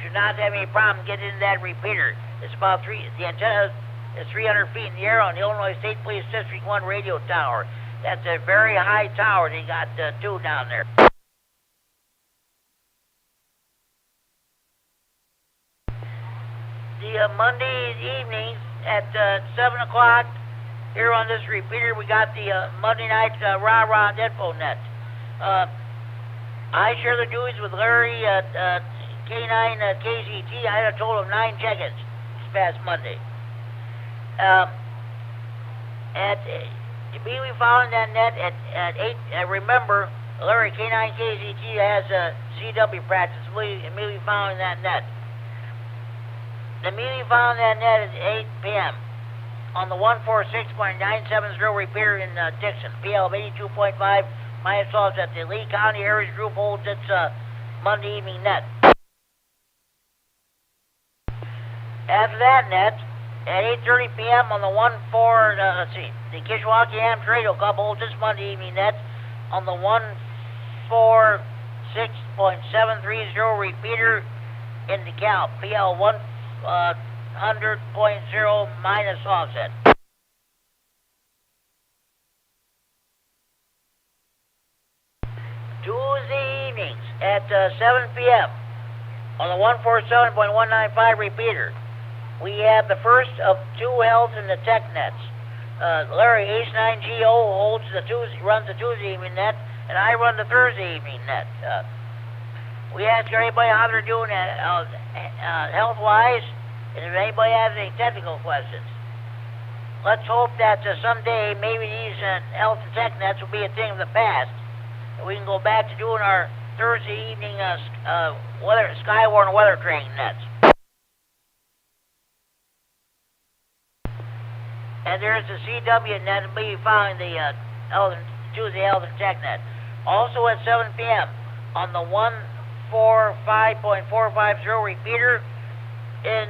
[SPEAKER 1] Should not have any problem getting into that repeater. It's about the antenna is 300 feet in the air on the Illinois State Police District 1 radio tower. That's a very high tower. They got two down there. The Monday evenings at 7 o'clock here on this repeater, we got the Monday night rah-rah and info net. I share the duties with Larry at K9KZT. I had a total of 9 check-ins this past Monday. Immediately following that net at 8, remember, Larry K9KZT has a CW practice immediately following that net. Immediately following that net at 8 p.m. on the 146.970 repeater in Dixon, PL of 82.5 minus offset. The Lee County Aries Group holds its Monday evening net. After that net, at 8:30 p.m. on the the Kishwaukee Amps Radio Club holds its Monday evening net on the 146.730 repeater in DeKalb, PL 100.0 minus offset. Tuesday evenings at 7 p.m. on the 147.195 repeater. We have the first of 2 held in the tech nets. Larry H9GO runs the Tuesday evening net, and I run the Thursday evening net. We ask everybody how they're doing health-wise, and if anybody has any technical questions. Let's hope that someday maybe these health and tech nets will be a thing of the past, and we can go back to doing our Thursday evening Skywarn weather training nets. And there's the CW net will be following the Tuesday Health and Tech net. Also at 7 p.m. on the 145.450 repeater in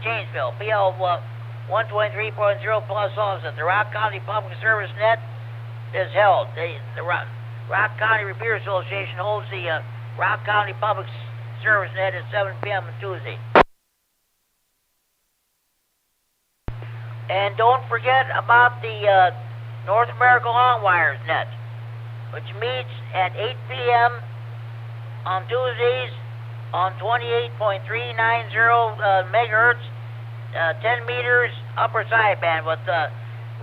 [SPEAKER 1] Janesville, PL 123.0 plus offset. The Rock County Public Service net is held. The Rock County Repeater Association holds the Rock County Public Service net at 7 p.m. on Tuesday. And don't forget about the North America Long Wires net, which meets at 8 p.m. on Tuesdays on 28.390 megahertz, 10 meters upper sideband with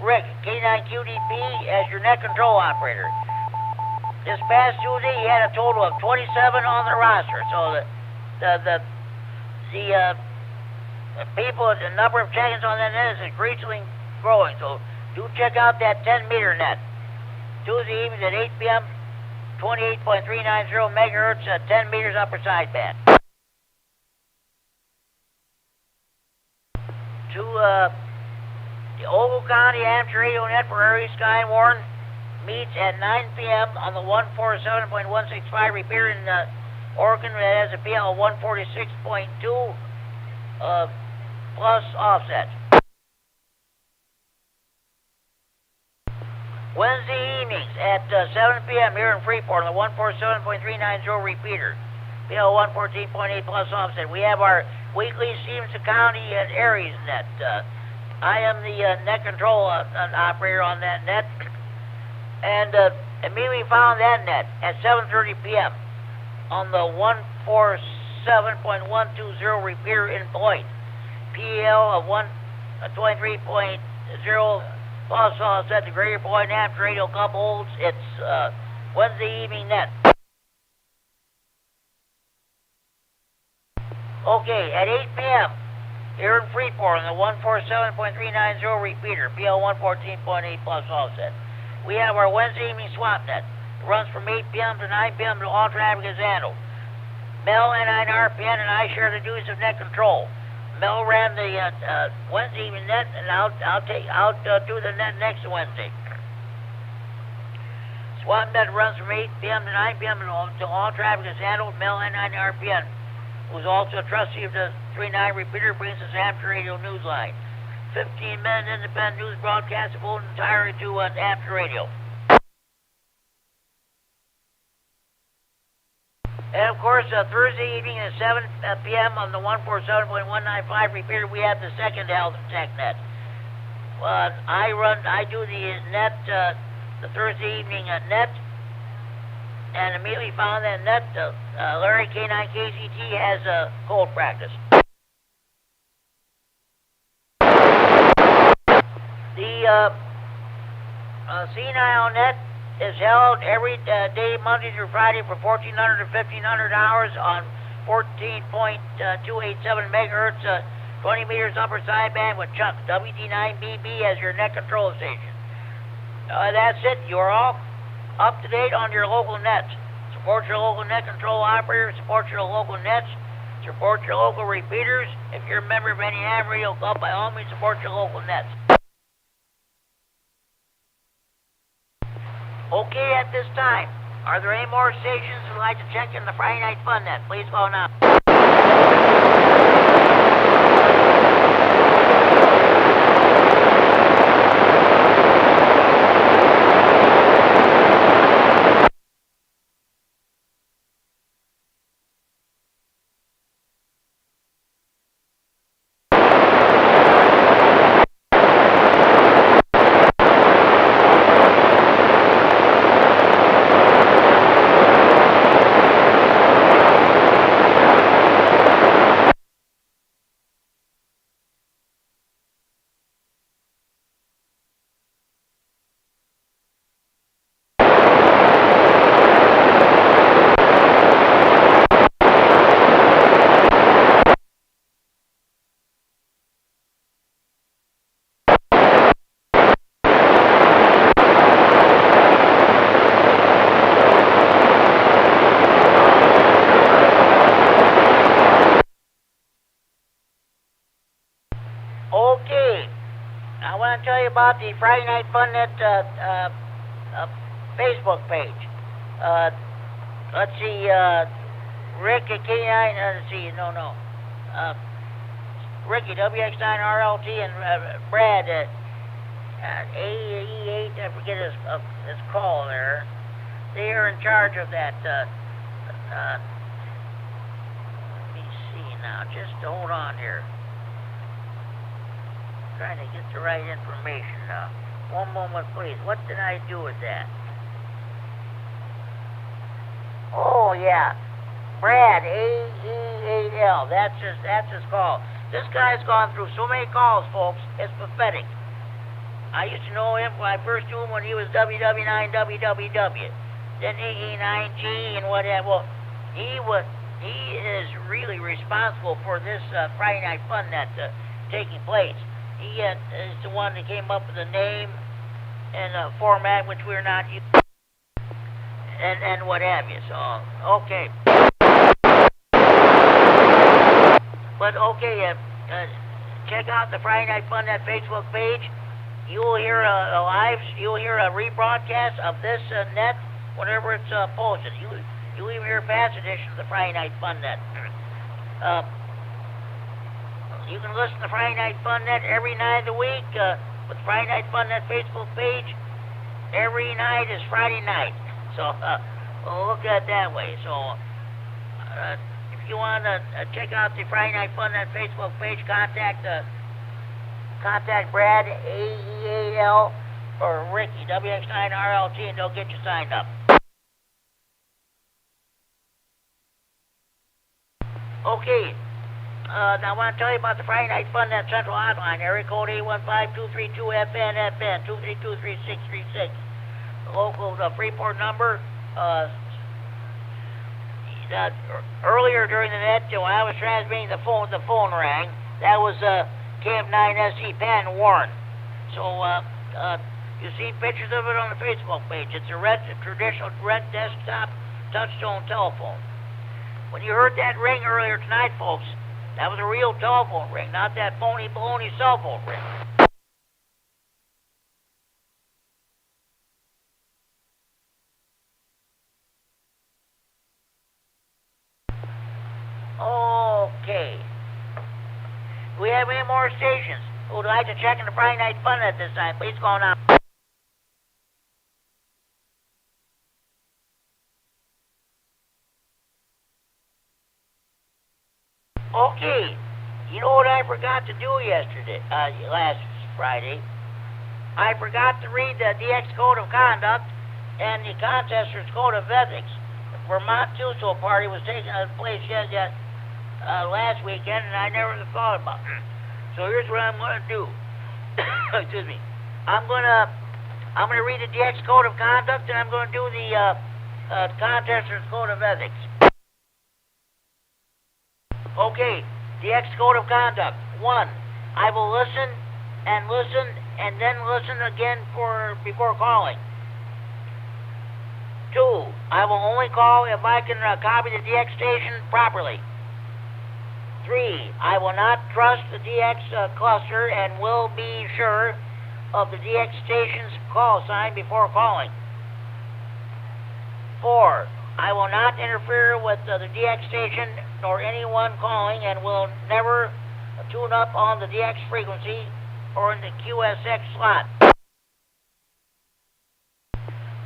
[SPEAKER 1] Rick, K9QDP, as your net control operator. This past Tuesday, he had a total of 27 on the roster, so the number of check-ins on that net is increasingly growing, so do check out that 10-meter net. Tuesday evenings at 8 p.m., 28.390 megahertz, 10 meters upper sideband. To the Ogle County Amateur Radio Net for Area Skywarn meets at 9 p.m. on the 147.165 repeater in Oregon that has a PL 146.2 plus offset. Wednesday evenings at 7 p.m. here in Freeport on the 147.390 repeater, PL 114.8 plus offset. We have our weekly Stevenson County and Aries net. I am the net control operator on that net, and immediately found that net at 7:30 p.m. on the 147.120 repeater in Beloit, PL of 123.0 plus offset. The Greater Beloit Amateur Radio Club holds its Wednesday evening net. Okay, at 8 p.m. here in Freeport on the 147.390 repeater, PL 114.8 plus offset. We have our Wednesday evening swap net. It runs from 8 p.m. to 9 p.m. till all traffic is handled. Mel, K9RFD, and I share the duties of net control. Mel ran the Wednesday evening net, and I'll do the net next Wednesday. Swap net runs from 8 p.m. to 9 p.m. until all traffic is handled. Mel, K9RFD, who's also a trustee of the 39 repeater, brings us Amateur Radio Newsline. 15-minute independent news broadcast devoted entirely to Amateur Radio. And of course, Thursday evening at 7 p.m. on the 147.195 repeater, we have the second Health and Tech net. I do the net, the Thursday evening net, and immediately found that net, Larry K9KZT has a cold practice. The senile net is held every day, Monday through Friday, for 1,400 to 1,500 hours on 14.287 megahertz, 20 meters upper sideband with Chuck, WD9MED as your net control station. That's it. You're all up to date on your local nets. Support your local net control operator. Support your local nets. Support your local repeaters. If you're a member of any Ham Radio Club, by all means, support your local nets. Okay, at this time, are there any more stations who'd like to check in the Friday Night Fun net? Please go now. About the Friday Night Fun Net Facebook page. Let's see, Rick at K9, let's see, Ricky, WX9RLT, and Brad, AE8, I forget his call there. They are in charge of that. Let me see now, just hold on here. Trying to get the right information now. One moment, please. What did I do with that? Oh, yeah. Brad, AE8L. That's his call. This guy's gone through so many calls, folks. It's pathetic. I used to know him when I first knew him when he was WW9WWW. Then AE9G and whatever. Well, he is really responsible for this Friday Night Fun net taking place. He is the one that came up with the name and a format which we're not using, and what have you. So, okay. But okay, check out the Friday Night Fun Net Facebook page. You'll hear you'll hear a rebroadcast of this net whenever it's posted. You'll even hear a past edition of the Friday Night Fun Net. You can listen to Friday Night Fun Net every night of the week with Friday Night Fun Net Facebook page. every night is Friday night. So we'll look at it that way. So if you want to check out the Friday Night Fun Net Facebook page, contact Brad, AEAL, or Ricky, WX9RLT, and they'll get you signed up. Okay. Now I want to tell you about the Friday Night Fun Net Central Hotline, area code 815-232-FN, 232-3636. The local Freeport number. Earlier during the net, when I was transmitting the phone rang. That was KD9SC Pan Warren. So you see pictures of it on the Facebook page. It's a traditional red desktop touchstone telephone. When you heard that ring earlier tonight, folks, that was a real telephone ring, not that phony baloney cell phone ring. Okay. Do we have any more stations who would like to check in the Friday Night Fun at this time? Please call now. Okay, you know what I forgot to do last Friday? I forgot to read the DX Code of Conduct and the Contester's Code of Ethics. The Vermont Tuso Party was taking place last weekend, and I never thought about it. So here's what I'm going to do. Excuse me. I'm going to read the DX Code of Conduct, and I'm going to do the Contester's Code of Ethics. Okay, DX Code of Conduct. 1, I will listen, and then listen again before calling. 2, I will only call if I can copy the DX station properly. 3, I will not trust the DX cluster and will be sure of the DX station's call sign before calling. 4, I will not interfere with the DX station nor anyone calling and will never tune up on the DX frequency or in the QSX slot.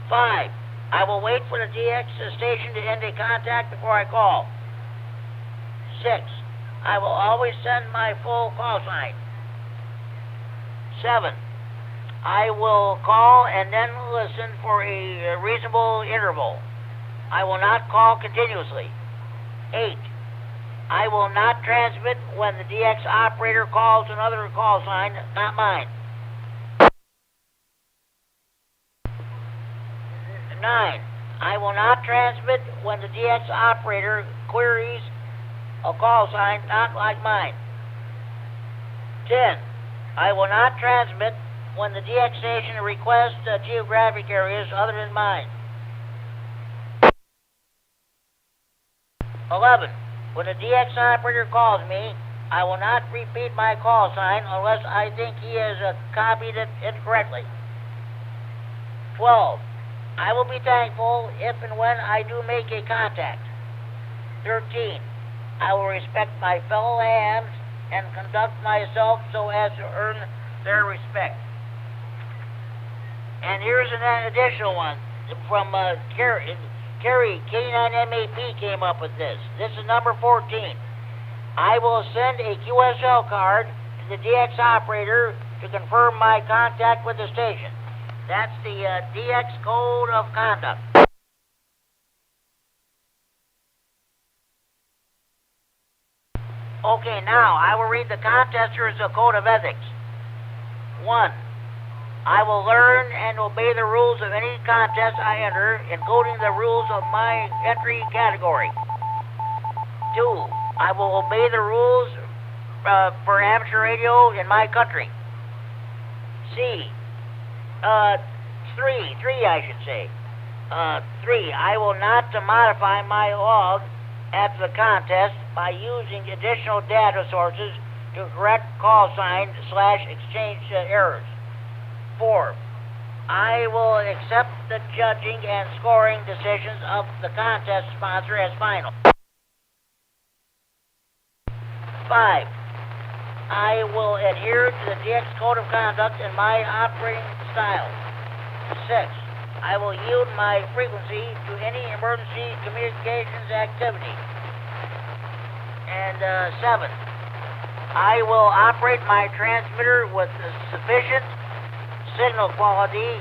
[SPEAKER 1] 5, I will wait for the DX station to end a contact before I call. 6, I will always send my full call sign. 7, I will call and then listen for a reasonable interval. I will not call continuously. 8, I will not transmit when the DX operator calls another call sign, not mine. 9, I will not transmit when the DX operator queries a call sign not like mine. 10, I will not transmit when the DX station requests geographic areas other than mine. 11, when the DX operator calls me, I will not repeat my call sign unless I think he has copied it incorrectly. 12, I will be thankful if and when I do make a contact. 13, I will respect my fellow hams and conduct myself so as to earn their respect. And here's an additional one from Carrie, K9MED came up with this. This is number 14. I will send a QSL card to the DX operator to confirm my contact with the station. That's the DX Code of Conduct. Okay, now I will read the Contester's Code of Ethics. 1, I will learn and obey the rules of any contest I enter, including the rules of my entry category. 2, I will obey the rules for amateur radio in my country. 3, I should say. 3, I will not modify my log after the contest by using additional data sources to correct call sign / exchange errors. 4, I will accept the judging and scoring decisions of the contest sponsor as final. 5, I will adhere to the DX Code of Conduct in my operating style. 6. I will yield my frequency to any emergency communications activity. And 7. I will operate my transmitter with sufficient signal quality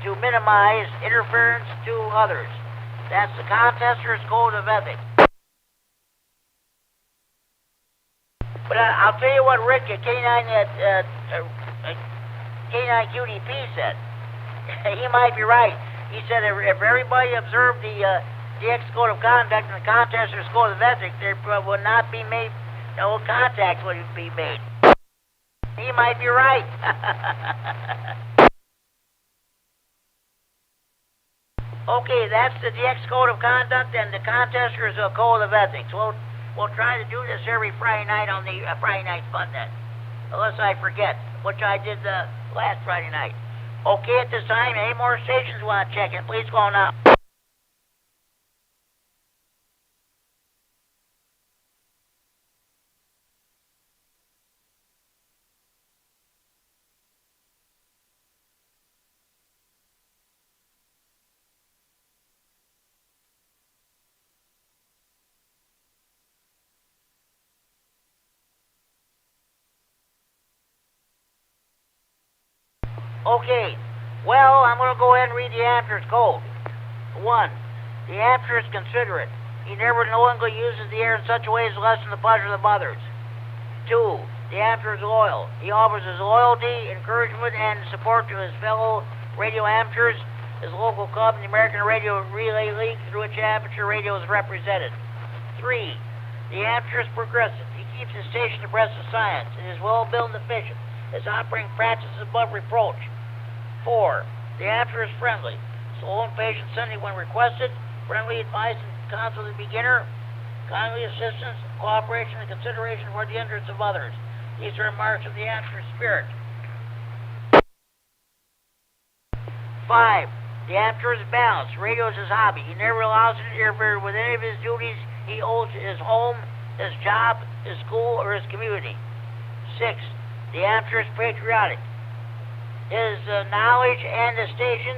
[SPEAKER 1] to minimize interference to others. That's the contester's code of ethics. But I'll tell you what Rick at K9QDP said. He might be right. He said if everybody observed the DX code of conduct and the contester's code of ethics, there would not be made, no contact would be made. He might be right. Okay, that's the DX code of conduct and the contester's code of ethics. We'll try to do this every Friday night on the Friday Night Fun Net, unless I forget, which I did last Friday night. Okay, at this time, any more stations want to check in? Please call now. Okay, well, I'm going to go ahead and read the Amper's code. 1. The Amper is considerate. He never knowingly uses the air in such a way as to lessen the pleasure of others. 2. The Amper is loyal. He offers his loyalty, encouragement, and support to his fellow radio amateurs, his local club, and the American Radio Relay League, through which amateur radio is represented. 3. The Amper is progressive. He keeps his station abreast of science. It is well-built and efficient. His operating practice is above reproach. 4. The Amper is friendly. Slow and patient sending when requested. Friendly advice and counsel to the beginner. Kindly assistance, cooperation, and consideration for the interests of others. These are marks of the Amper spirit. 5. The Amper is balanced. Radio is his hobby. He never allows it to interfere with any of his duties he owes to his home, his job, his school, or his community. 6. The Amper is patriotic. His knowledge and the station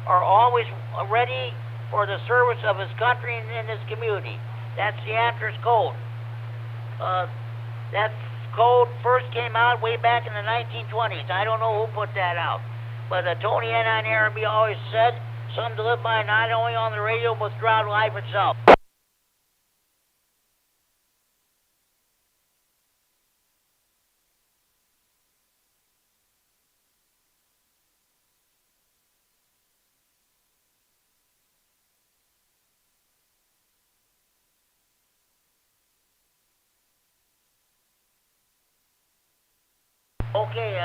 [SPEAKER 1] are always ready for the service of his country and his community. That's the Amper's code. That code first came out way back in the 1920s. I don't know who put that out. But Tony K9RFD always said, something to live by not only on the radio, but throughout life itself. Okay,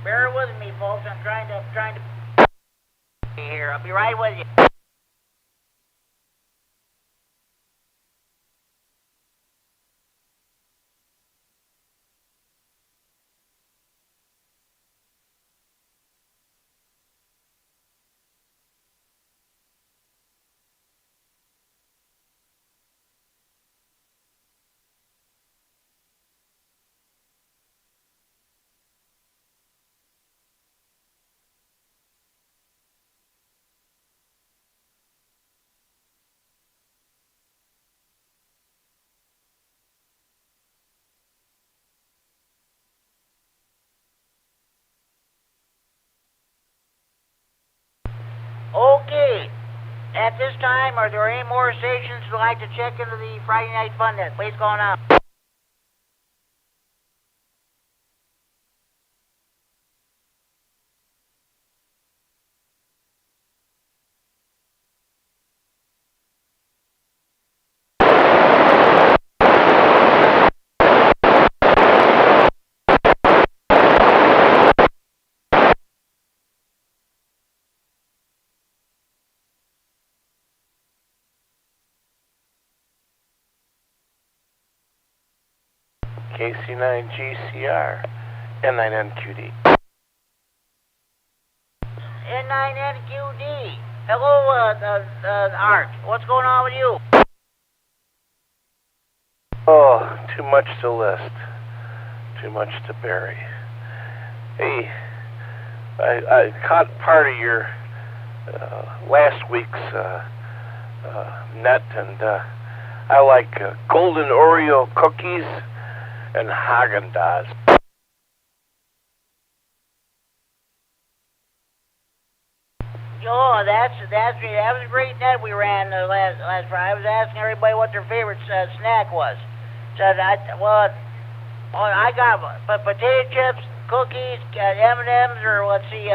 [SPEAKER 1] bear with me, folks. I'm trying to here. I'll be right with you. Okay. At this time, are there any more stations who'd like to check into the Friday Night Fun Net? Please call now.
[SPEAKER 10] KC9GCR, N9NQD.
[SPEAKER 1] N9NQD. Hello, Art. What's going on with you?
[SPEAKER 10] Oh, too much to list. Too much to bury. Hey, I caught part of your last week's net, and I like golden Oreo cookies and Haagen-Dazs.
[SPEAKER 1] Oh, that was a great net we ran last Friday. I was asking everybody what their favorite snack was. So I got potato chips, cookies, M&Ms, or let's see,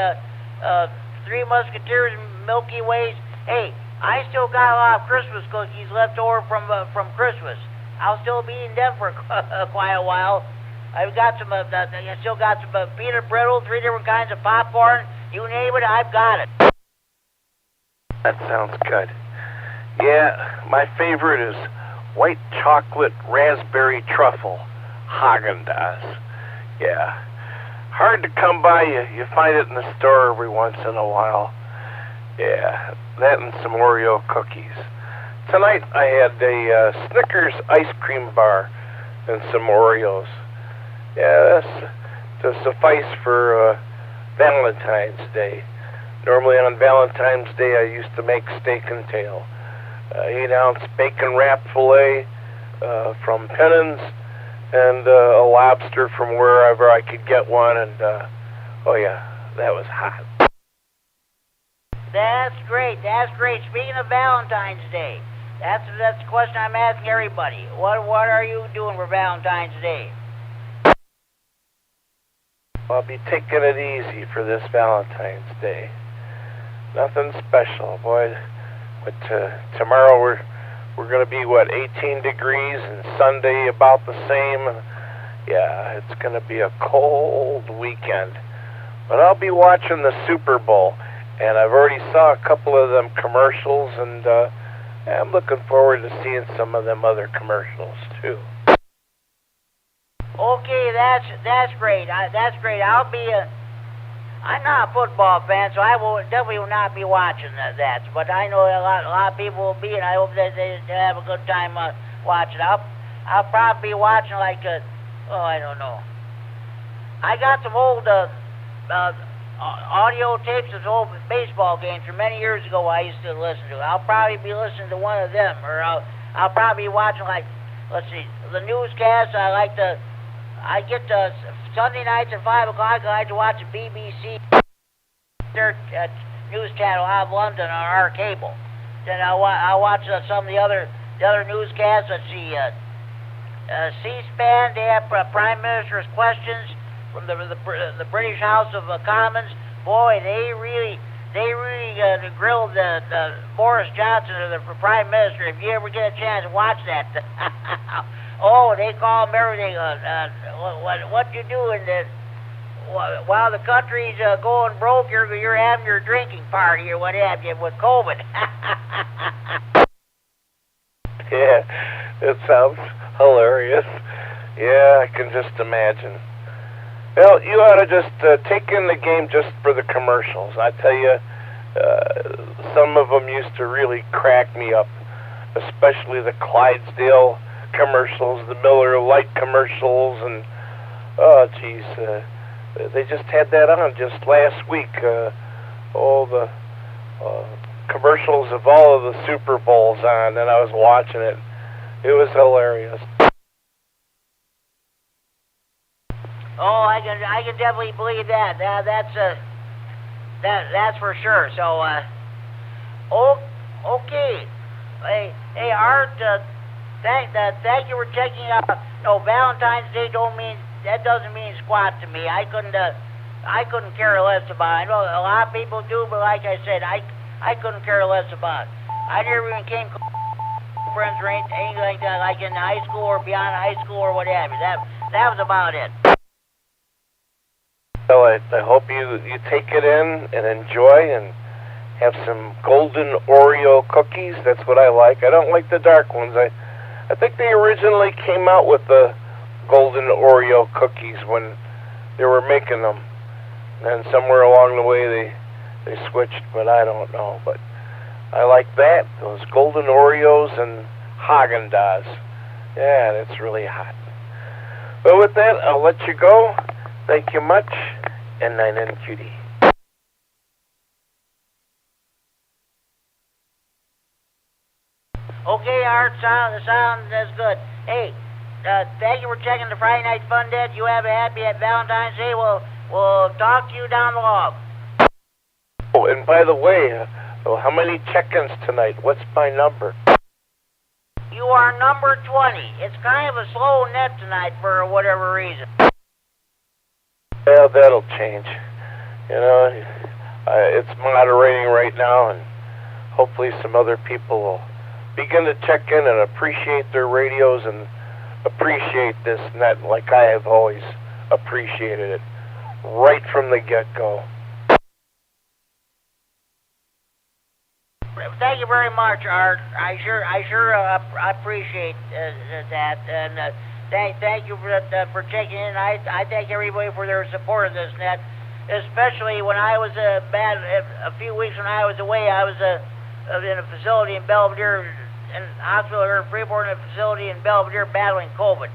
[SPEAKER 1] Three Musketeers, Milky Ways. Hey, I still got a lot of Christmas cookies left over from Christmas. I'll still be eating them for quite a while. I've got some. I still got some peanut brittle, 3 different kinds of popcorn. You name it, I've got it.
[SPEAKER 10] That sounds good. Yeah, my favorite is white chocolate raspberry truffle Haagen-Dazs. Yeah, hard to come by. You find it in the store every once in a while. Yeah, that and some Oreo cookies. Tonight I had a Snickers ice cream bar and some Oreos. Yeah, that's to suffice for Valentine's Day. Normally on Valentine's Day I used to make steak and tail. 8-ounce bacon wrap filet from Pennan's, and a lobster from wherever I could get one, and oh yeah, that was hot.
[SPEAKER 1] That's great. Speaking of Valentine's Day, that's the question I'm asking everybody. What are you doing for Valentine's Day?
[SPEAKER 10] I'll be taking it easy for this Valentine's Day. Nothing special, boy. But tomorrow we're going to be 18 degrees, and Sunday about the same. Yeah, it's going to be a cold weekend. But I'll be watching the Super Bowl, and I've already saw a couple of them commercials, and I'm looking forward to seeing some of them other commercials too.
[SPEAKER 1] Okay, that's great. That's great. I'm not a football fan, so I definitely will not be watching that. But I know a lot of people will be, and I hope that they have a good time watching. I'll probably be watching I don't know. I got some old audio tapes of old baseball games from many years ago I used to listen to. I'll probably be listening to one of them, or I'll probably be watching let's see, the newscasts. I get Sunday nights at 5 o'clock. I like to watch the BBC, their news channel out of London on our cable. Then I'll watch some of the other newscasts. Let's see, C-SPAN. They have Prime Minister's questions from the British House of Commons. Boy, they really grilled Boris Johnson, the Prime Minister. If you ever get a chance to watch that. Oh, they call him everything. What you doing while the country's going broke? You're having your drinking party or what have you with COVID.
[SPEAKER 10] Yeah, it sounds hilarious. Yeah, I can just imagine. Well, you ought to just take in the game just for the commercials. I tell you, some of them used to really crack me up, especially the Clydesdale commercials, the Miller Lite commercials, and oh geez, they just had that on just last week. All the commercials of all of the Super Bowls on, and I was watching it. It was hilarious.
[SPEAKER 1] Oh, I can definitely believe that. That's for sure. So, okay. Hey, Art. Thank you for checking out. No, Valentine's Day doesn't mean squat to me. I couldn't care less about it. I know a lot of people do, but like I said, I couldn't care less about it. I never even came close to friends or anything like that, like in high school or beyond high school or what have you. That was about it.
[SPEAKER 10] So I hope you take it in and enjoy and have some golden Oreo cookies. That's what I like. I don't like the dark ones. I think they originally came out with the golden Oreo cookies when they were making them. And somewhere along the way they switched, but I don't know. But I like that, those golden Oreos and Haagen-Dazs. Yeah, that's really hot. Well, with that, I'll let you go. Thank you much, and 9NQD.
[SPEAKER 1] Okay, Art, the sound is good. Hey, thank you for checking the Friday Night Fun Net. You have a happy Valentine's Day. We'll talk to you down the log.
[SPEAKER 10] Oh, and by the way, how many check-ins tonight? What's my number?
[SPEAKER 1] You are number 20. It's kind of a slow net tonight for whatever reason.
[SPEAKER 10] Well, that'll change. You know, it's moderating right now, and hopefully some other people will begin to check in and appreciate their radios and appreciate this net like I have always appreciated it right from the get-go.
[SPEAKER 1] Thank you very much, Art. I sure appreciate that, and thank you for checking in. I thank everybody for their support of this net, especially when I was a few weeks when I was away. I was in a facility in Belvedere, in a hospital here in Freeport, in a facility in Belvedere battling COVID.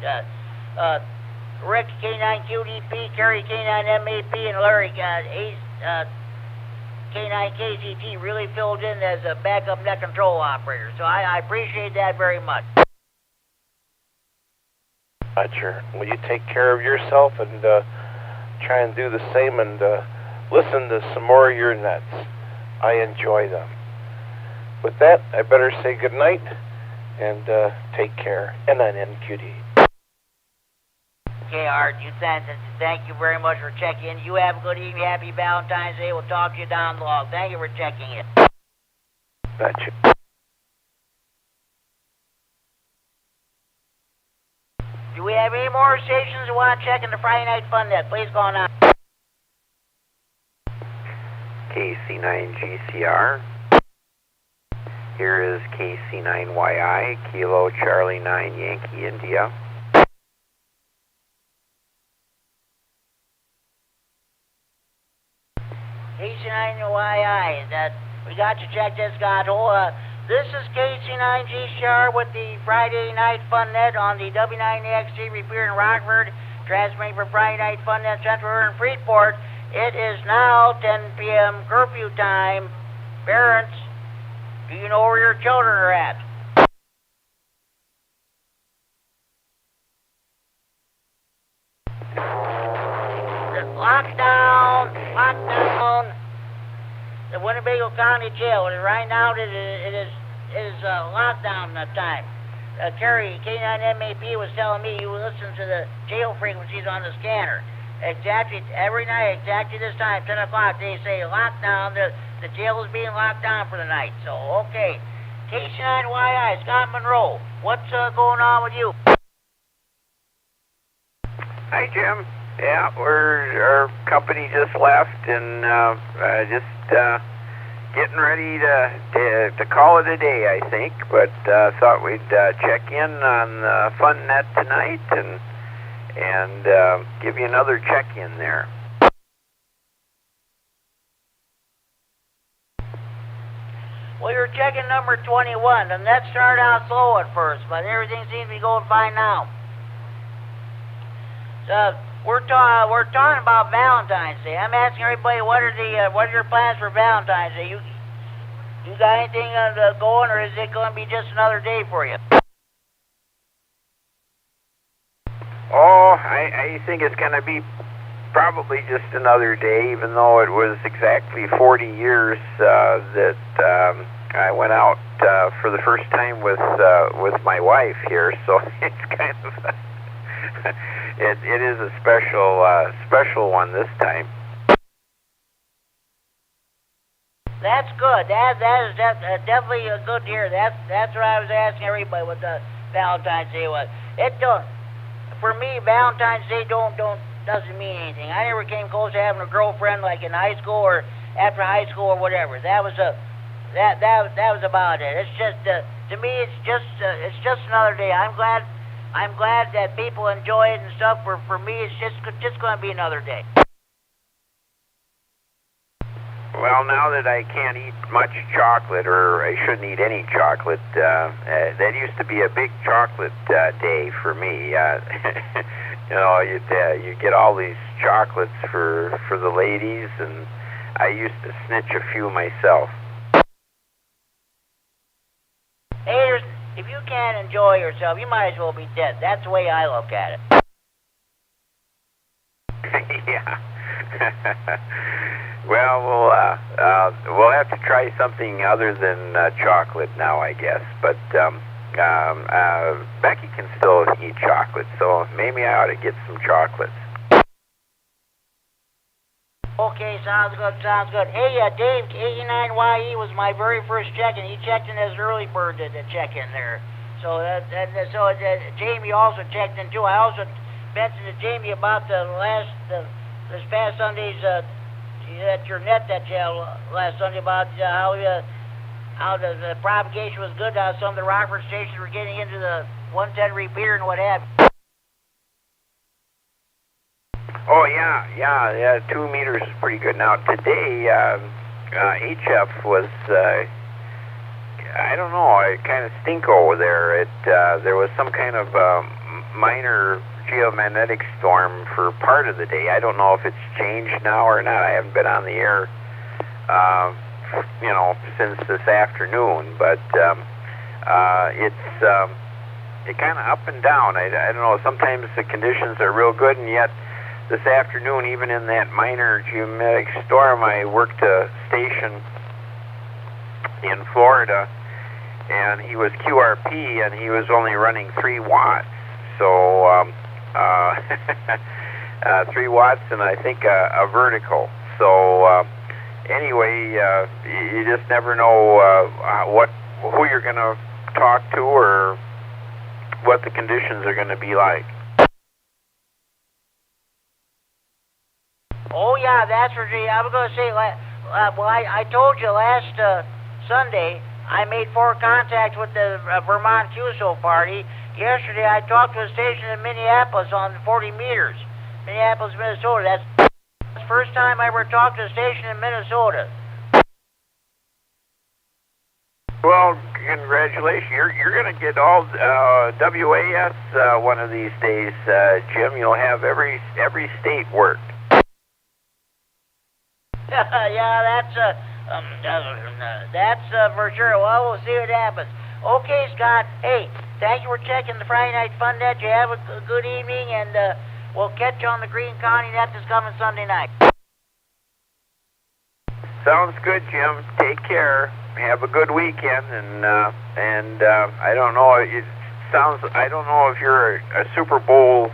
[SPEAKER 1] Rick, K9QDP, Kerry, K9MED, and Larry, K9KCT really filled in as a backup net control operator. So I appreciate that very much.
[SPEAKER 10] Roger. Will you take care of yourself and try and do the same and listen to some more of your nets. I enjoy them. With that, I better say good night and take care. NNQD.
[SPEAKER 1] Okay, Art, thank you very much for checking in. You have a good evening. Happy Valentine's Day. We'll talk to you down the log. Thank you for checking in.
[SPEAKER 10] Gotcha.
[SPEAKER 1] Do we have any more stations that want to check in the Friday Night Fun Net? Please go on out.
[SPEAKER 11] KC9GCR. Here is KC9YI, Kilo Charlie 9 Yankee India.
[SPEAKER 1] KC9YI, we got you checked. This this is KC9GCR with the Friday Night Fun Net on the W9AXD Repeater in Rockford, transmitting for Friday Night Fun Net Central in Freeport. It is now 10 p.m. curfew time. Parents, do you know where your children are at? Lockdown. The Winnebago County Jail. Right now, it is lockdown time. Kerry, K9MED was telling me you listen to the jail frequencies on the scanner. Exactly, every night, exactly this time, 10 o'clock, they say lockdown. The jail is being locked down for the night. So, okay. KC9YI, Scott Monroe, what's going on with you?
[SPEAKER 11] Hi, Jim. Yeah, our company just left and just getting ready to call it a day, I think. But thought we'd check in on the Fun Net tonight and give you another check-in there.
[SPEAKER 1] Well, you're checking number 21, and that started out slow at first, but everything seems to be going fine now. So we're talking about Valentine's Day. I'm asking everybody what are your plans for Valentine's Day? You got anything going, or is it going to be just another day for you?
[SPEAKER 11] Oh, I think it's going to be probably just another day, even though it was exactly 40 years that I went out for the first time with my wife here. So it's kind of it is a special one this time.
[SPEAKER 1] That's good. That is definitely good to hear. That's what I was asking everybody what the Valentine's Day was. For me, Valentine's Day doesn't mean anything. I never came close to having a girlfriend like in high school or after high school or whatever. That was about it. It's just to me, it's just another day. I'm glad that people enjoy it and stuff. For me, it's just going to be another day.
[SPEAKER 11] Well, now that I can't eat much chocolate, or I shouldn't eat any chocolate, that used to be a big chocolate day for me. You know, you get all these chocolates for the ladies, and I used to snitch a few myself.
[SPEAKER 1] Hey, if you can't enjoy yourself, you might as well be dead. That's the way I look at it.
[SPEAKER 11] Yeah. Well, we'll have to try something other than chocolate now, I guess. But Becky can still eat chocolate, so maybe I ought to get some chocolates.
[SPEAKER 1] Okay, sounds good, sounds good. Hey, Dave, K9YE was my very first check-in. He checked in as early bird to check in there. So Jamie also checked in too. I also mentioned to Jamie about this past Sunday's at your net that you had last Sunday about how the propagation was good. How some of the Rockford stations were getting into the 110 repeater and what have you.
[SPEAKER 11] Oh, yeah, 2 meters is pretty good. Now, today, HF was, I don't know, kind of stinko there. There was some kind of minor geomagnetic storm for part of the day. I don't know if it's changed now or not. I haven't been on the air, since this afternoon, but it's kind of up and down. I don't know, sometimes the conditions are real good, and yet this afternoon, even in that minor geomagnetic storm, I worked a station in Florida, and he was QRP, and he was only running 3 watts. So, 3 watts and I think a vertical. So, anyway, you just never know who you're going to talk to or what the conditions are going to be like.
[SPEAKER 1] Oh, yeah, that's what I was going to say. I told you last Sunday I made 4 contacts with the Vermont QSO party. Yesterday I talked to a station in Minneapolis on 40 meters. Minneapolis, Minnesota. That's the first time I ever talked to a station in Minnesota.
[SPEAKER 11] Well, congratulations. You're going to get all WAS one of these days, Jim. You'll have every state worked.
[SPEAKER 1] Yeah, that's for sure. Well, we'll see what happens. Okay, Scott. Hey, thank you for checking the Friday Night Fun Net. You have a good evening, and we'll catch you on the Green County Net this coming Sunday night.
[SPEAKER 11] Sounds good, Jim. Take care. Have a good weekend, and I don't know. I don't know if you're a Super Bowl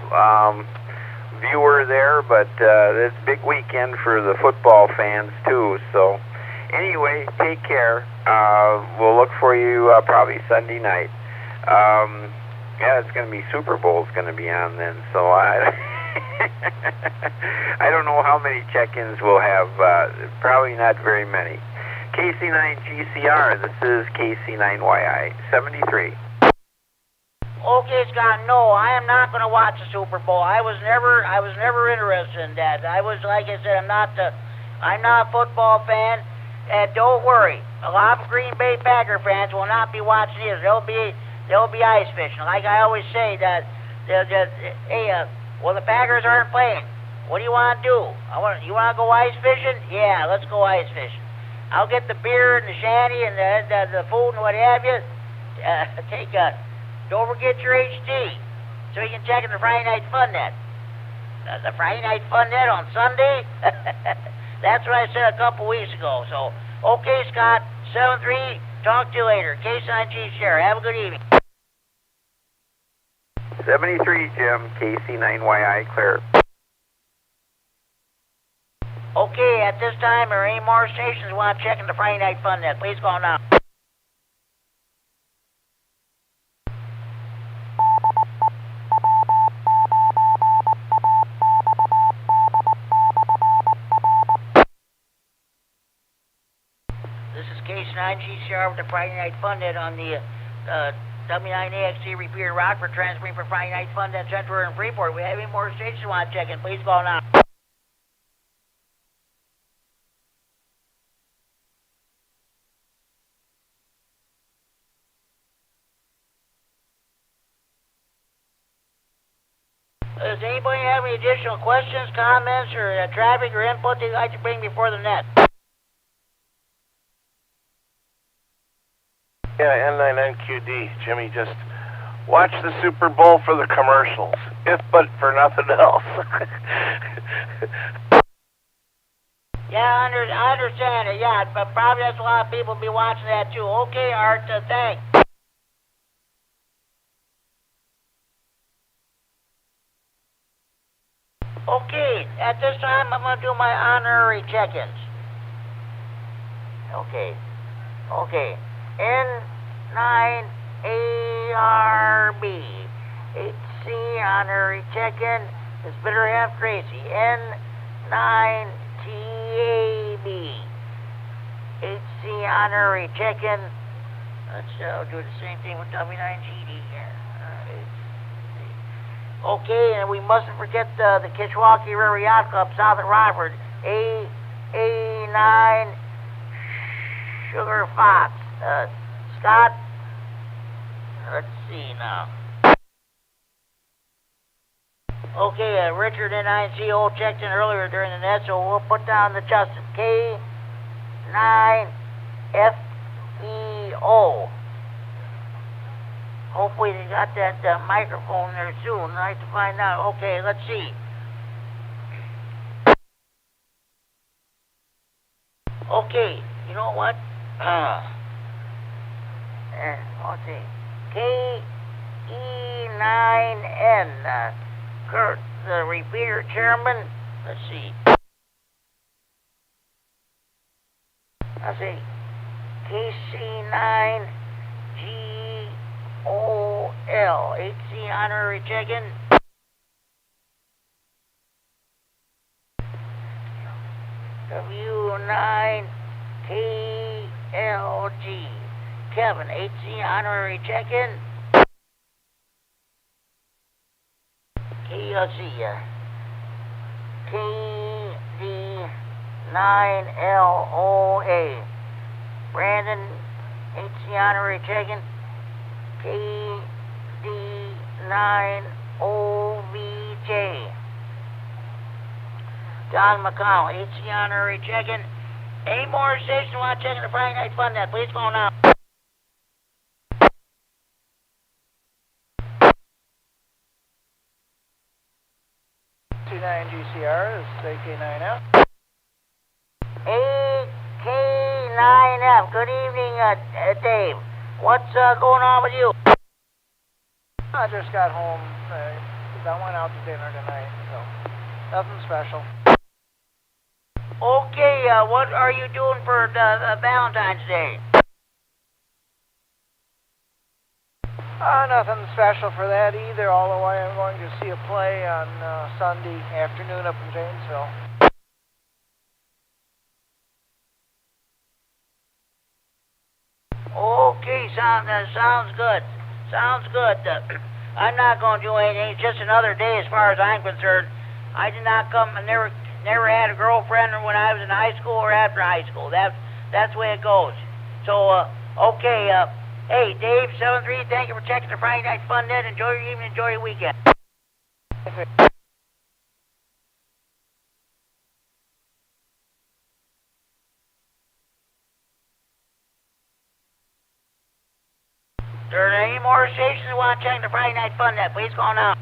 [SPEAKER 11] viewer there, but it's a big weekend for the football fans too. So, anyway, take care. We'll look for you probably Sunday night. Yeah, it's going to be Super Bowl's going to be on then. So I don't know how many check-ins we'll have. Probably not very many. KC9GCR. This is KC9YI 73.
[SPEAKER 1] Okay, Scott. No, I am not going to watch the Super Bowl. I was never interested in that. I was, like I said, I'm not a football fan. And don't worry, a lot of Green Bay Packer fans will not be watching this. They'll be ice fishing. Like I always say, that the Packers aren't playing. What do you want to do? You want to go ice fishing? Yeah, let's go ice fishing. I'll get the beer and the shanty and the food and what have you. Don't forget your HD, so you can check in the Friday Night Fun Net. The Friday Night Fun Net on Sunday? That's what I said a couple weeks ago. So, okay, Scott, 7-3, talk to you later. K9GCR, have a good evening.
[SPEAKER 11] 73, Jim, KC9YI, clear.
[SPEAKER 1] Okay, at this time, are any more stations want to check in the Friday Night Fun Net? Please call now. This is K9GCR with the Friday Night Fun Net on the W9AXD Repeater Rockford, transmitting for Friday Night Fun Net Central and Freeport. We have any more stations want to check in? Please call now. Does anybody have any additional questions, comments, or traffic or input they'd like to bring before the net?
[SPEAKER 10] Yeah, N9NQD. Jimmy, just watch the Super Bowl for the commercials, if but for nothing else.
[SPEAKER 1] Yeah, I understand it. Yeah, but probably that's a lot of people be watching that too. Okay, Art, thanks. Okay, at this time I'm going to do my honorary check-ins. Okay. N9ARB HC honorary check-in. It's Bitter Half Crazy. N9TAB HC honorary check-in. Let's do the same thing with W9GD here. Okay, and we mustn't forget the Kishwaukee River Yacht Club south of Rockford. A9 Sugar Fox. Scott, let's see now. Okay, Richard N9CO checked in earlier during the net, so we'll put down the Justin. K9FEO. Hopefully they got that microphone there soon. I'd like to find out. Okay, let's see. Okay, you know what? Let's see. K9N. Kurt, the repeater chairman. Let's see. Let's see. KC9GOL. HC honorary check-in. W9KLG. Kevin, HC honorary check-in. KD9LOA. Brandon, HC honorary check-in. KD9OVJ. John McConnell, HC honorary check-in. Any more stations want to check in the Friday Night Fun Net? Please phone now.
[SPEAKER 12] 29GCR, this is AK9F.
[SPEAKER 1] AK9F, good evening, Dave. What's going on with you?
[SPEAKER 12] I just got home. I went out to dinner tonight, so nothing special.
[SPEAKER 1] Okay, what are you doing for Valentine's Day?
[SPEAKER 12] Nothing special for that either, although I am going to see a play on Sunday afternoon up in Janesville.
[SPEAKER 1] Okay, sounds good. Sounds good. I'm not going to do anything. It's just another day as far as I'm concerned. I did not come. I never had a girlfriend when I was in high school or after high school. That's the way it goes. So, okay. Hey, Dave, 73, thank you for checking the Friday Night Fun Net. Enjoy your evening, enjoy your weekend. 30 more stations who want to check the Friday Night Fun Net. Please call now.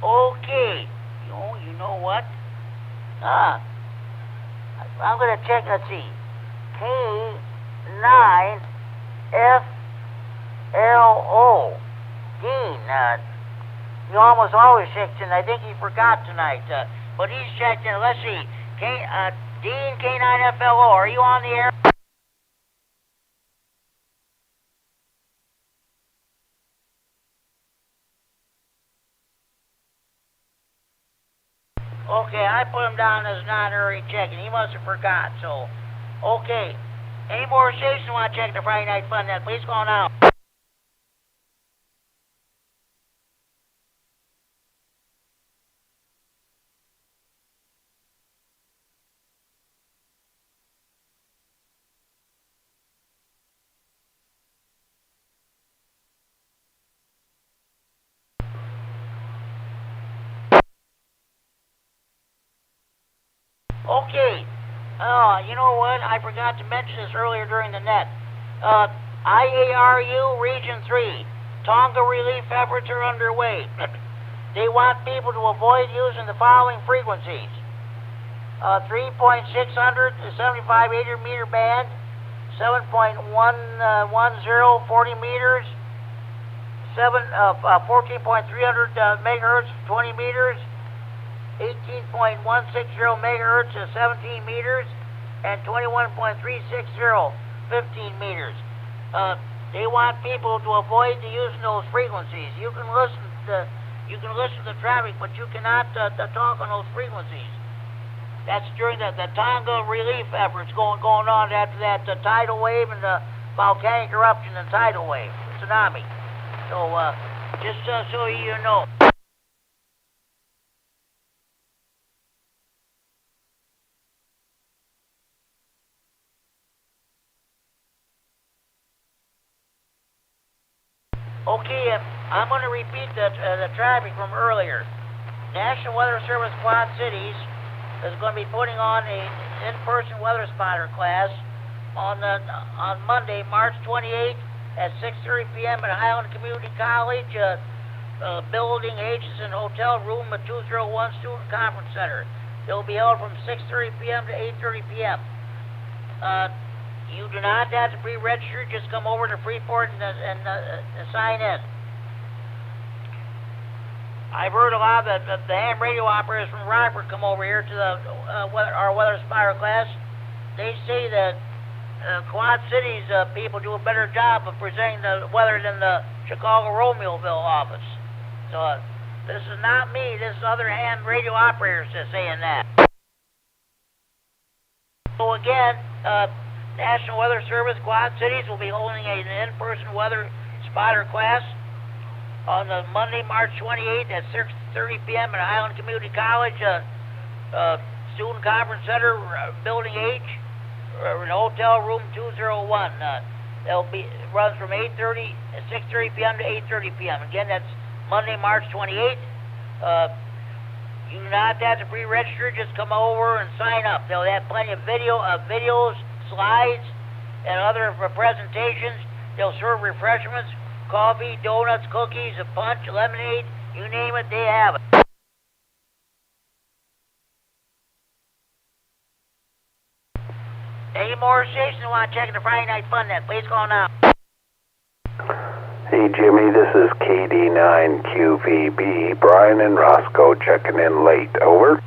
[SPEAKER 1] Okay. You know what? I'm going to check, let's see. K9FLO. Dean, he almost always checks in. I think he forgot tonight. But he's checked in. Let's see. Dean, K9FLO, are you on the air? Okay, I put him down as not already checking. He must have forgot, so. Okay. Any more stations want to check the Friday Night Fun Net? Please call now. Okay. You know what? I forgot to mention this earlier during the net. IARU Region 3. Tonga relief efforts are underway. They want people to avoid using the following frequencies. 3.600 to 75 meter band, 7.110 40 meters, 14.300 megahertz 20 meters, 18.160 megahertz 17 meters, and 21.360 15 meters. They want people to avoid using those frequencies. You can listen to traffic, but you cannot talk on those frequencies. That's during the Tonga relief efforts going on after that tidal wave and the volcanic eruption and tidal wave, tsunami. So just so you know. Okay, I'm going to repeat the traffic from earlier. National Weather Service Quad Cities is going to be putting on an in-person weather spotter class on Monday, March 28th at 6:30 p.m. at Highland Community College, Building H and Hotel Room at 201 Student Conference Center. They'll be held from 6:30 p.m. to 8:30 p.m. You do not have to pre-register. Just come over to Freeport and sign in. I've heard a lot of the ham radio operators from Rockford come over here to our weather spotter class. They say that Quad Cities people do a better job of presenting the weather than the Chicago Romeoville office. So this is not me. This is other ham radio operators that's saying that. So again, National Weather Service Quad Cities will be holding an in-person weather spotter class on the Monday, March 28th at 6:30 p.m. at Highland Community College, Student Conference Center, Building H, in Hotel Room 201. Runs from 6:30 p.m. to 8:30 p.m. Again, that's Monday, March 28th. You do not have to pre-register. Just come over and sign up. They'll have plenty of videos, slides, and other presentations. They'll serve refreshments. Coffee, donuts, cookies, a punch, lemonade, you name it, they have it. Any more stations want to check the Friday Night Fun Net? Please call now.
[SPEAKER 13] Hey Jimmy, this is KD9QVB. Brian and Roscoe checking in late. Over.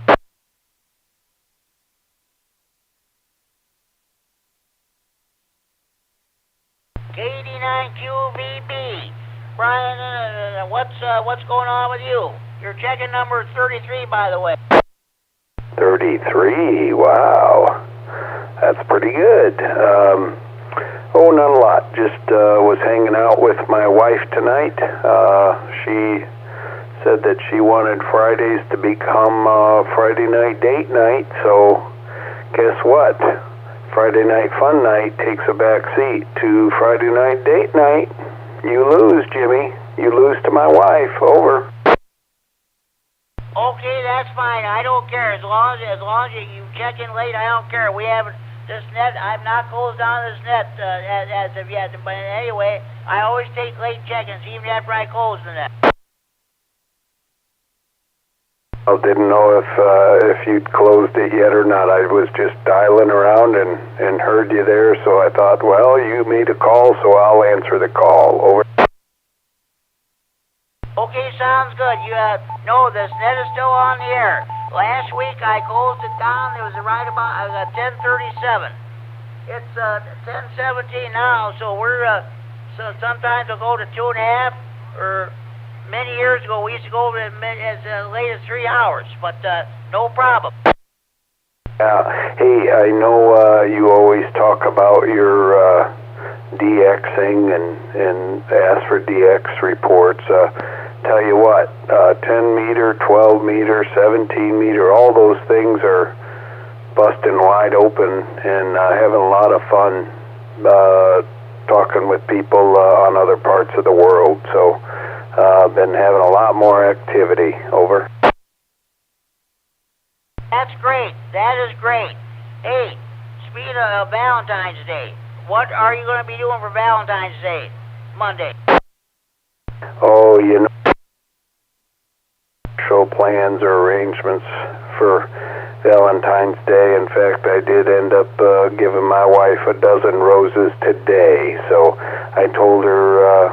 [SPEAKER 1] KD9QVB. Brian, what's going on with you? Your check-in number is 33, by the way.
[SPEAKER 13] 33? Wow. That's pretty good. Oh, not a lot. Just was hanging out with my wife tonight. She said that she wanted Fridays to become Friday night date night, so guess what? Friday night fun night takes a back seat to Friday night date night. You lose, Jimmy. You lose to my wife. Over.
[SPEAKER 1] Okay, that's fine. I don't care. As long as you check in late, I don't care. We haven't this net. I've not closed down this net as of yet. But anyway, I always take late check-ins even after I close the net.
[SPEAKER 13] I didn't know if you'd closed it yet or not. I was just dialing around and heard you there, so I thought, well, you made a call, so I'll answer the call. Over.
[SPEAKER 1] Okay, sounds good. No, this net is still on the air. Last week I closed it down. It was right about 10:37. It's 10:17 now, so so sometimes we'll go to 2.5, or many years ago we used to go as late as 3 hours, but no problem.
[SPEAKER 13] Hey, I know you always talk about your DXing and ask for DX reports. Tell you what, 10 meter, 12 meter, 17 meter, all those things are busting wide open, and having a lot of fun talking with people on other parts of the world. So been having a lot more activity. Over.
[SPEAKER 1] That's great. That is great. Hey, speaking of Valentine's Day, what are you going to be doing for Valentine's Day, Monday?
[SPEAKER 13] Oh, show plans or arrangements for Valentine's Day. In fact, I did end up giving my wife a dozen roses today. So I told her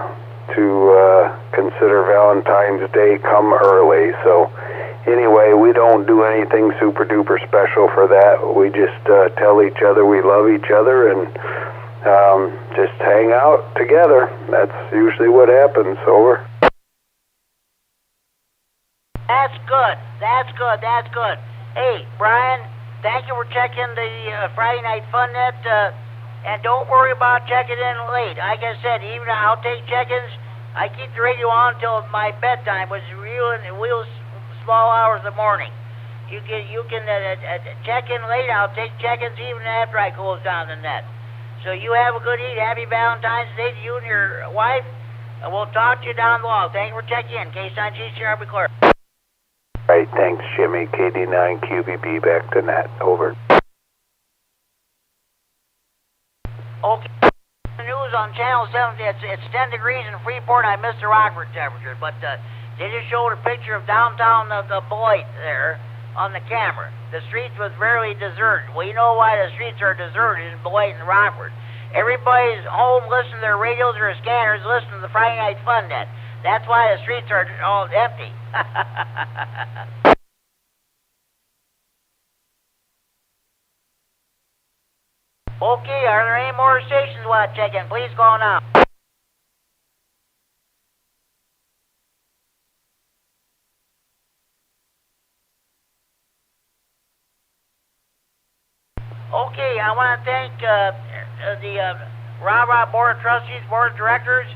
[SPEAKER 13] to consider Valentine's Day come early. So anyway, we don't do anything super duper special for that. We just tell each other we love each other and just hang out together. That's usually what happens. Over.
[SPEAKER 1] That's good. That's good. That's good. Hey, Brian, thank you for checking the Friday Night Fun Net, and don't worry about checking in late. Like I said, even I'll take check-ins. I keep the radio on until my bedtime, which is real small hours of the morning. You can check in late. I'll take check-ins even after I close down the net. So you have a good eat. Happy Valentine's Day to you and your wife. And we'll talk to you down the log. Thank you for checking in. K9GC, I'll be clear.
[SPEAKER 13] All right, thanks, Jimmy. KD9QBB back to net. Over.
[SPEAKER 1] Okay. The news on Channel 7, it's 10 degrees in Freeport. I missed the Rockford temperature, but they just showed a picture of downtown the Beloit there on the camera. The streets was very deserted. Well, you know why the streets are deserted in Beloit and Rockford. Everybody's home listening to their radios or scanners, listening to the Friday Night Fun Net. That's why the streets are all empty. Okay, are there any more stations you want to check in? Please call now. Okay, I want to thank the Rah Board of Trustees, Board of Directors,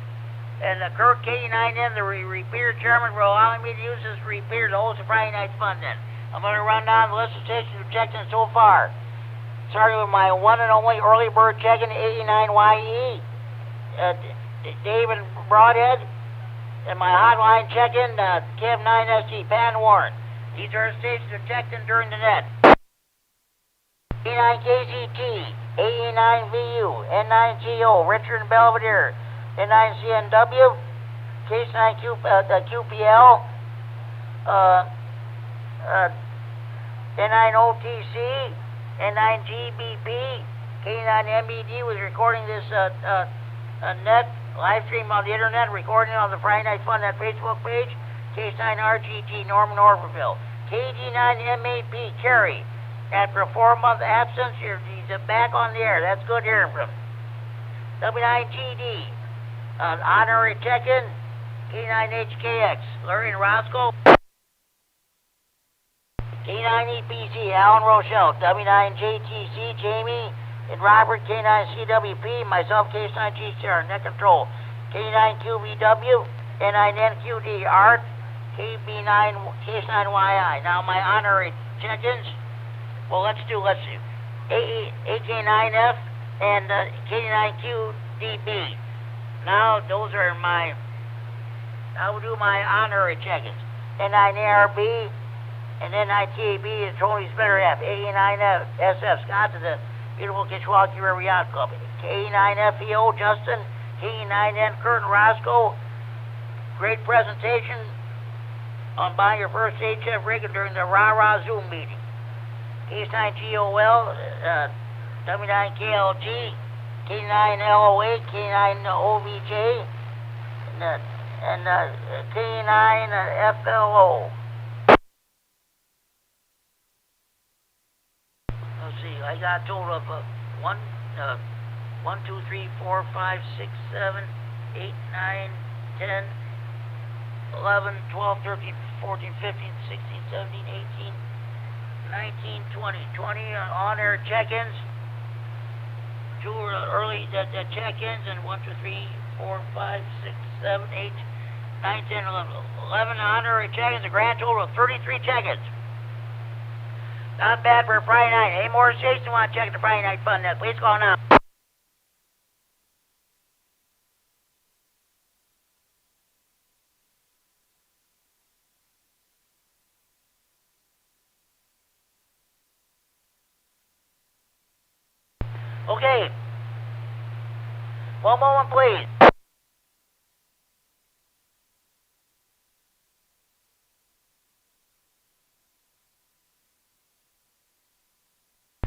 [SPEAKER 1] and Kirk K9M, the Repeater Chairman, for allowing me to use this repeater to host the Friday Night Fun Net. I'm going to run down the list of stations we've checked in so far. Starting with my one and only early bird check-in, K9YE, David Broadhead, and my hotline check-in, K9SD, Pan Warren. These are stations that checked in during the net. K9KCT, AE9VU, N9CO, Richard and Belvedere, N9CNW, K9QPL, N9OTC, N9GBP, K9MED was recording this net live stream on the internet, recording on the Friday Night Fun Net Facebook page. K9RGT, Norman Orville, KD9MED, Kerry. After a 4-month absence, he's back on the air. That's good hearing from him. W9GD, honorary check-in, K9HKX, Larry and Roscoe. K9EPC, Alan Rochelle, W9JTC, Jamie and Robert, K9CWP, myself, K9GCR, Net Control, K9QVW, N9NQD, Art, KB9, K9YI. Now my honorary check-ins, well, let's do AK9F and K9QDB. Now those are I will do my honorary check-ins. N9ARB, and then N9TAB is Tony Spinner F, A9F, SF, Scott to the beautiful Kishwaukee River Yacht Club, K9FEO, Justin, K9N, Kurt and Roscoe. Great presentation on buying your first HF rig during the Rah Zoom meeting. K9GOL, W9KLG, K9LOA, K9OVJ, and K9FLO. Let's see, I got a total of 1, 2, 3, 4, 5, 6, 7, 8, 9, 10, 11, 12, 13, 14, 15, 16, 17, 18, 19, 20. 20 on-air check-ins. 2 early check-ins, and 1, 2, 3, 4, 5, 6, 7, 8, 9, 10, 11. 11 honorary check-ins, a grand total of 33 check-ins. Not bad for a Friday night. Any more stations want to check the Friday Night Fun Net? Please call now. Okay. One moment, please.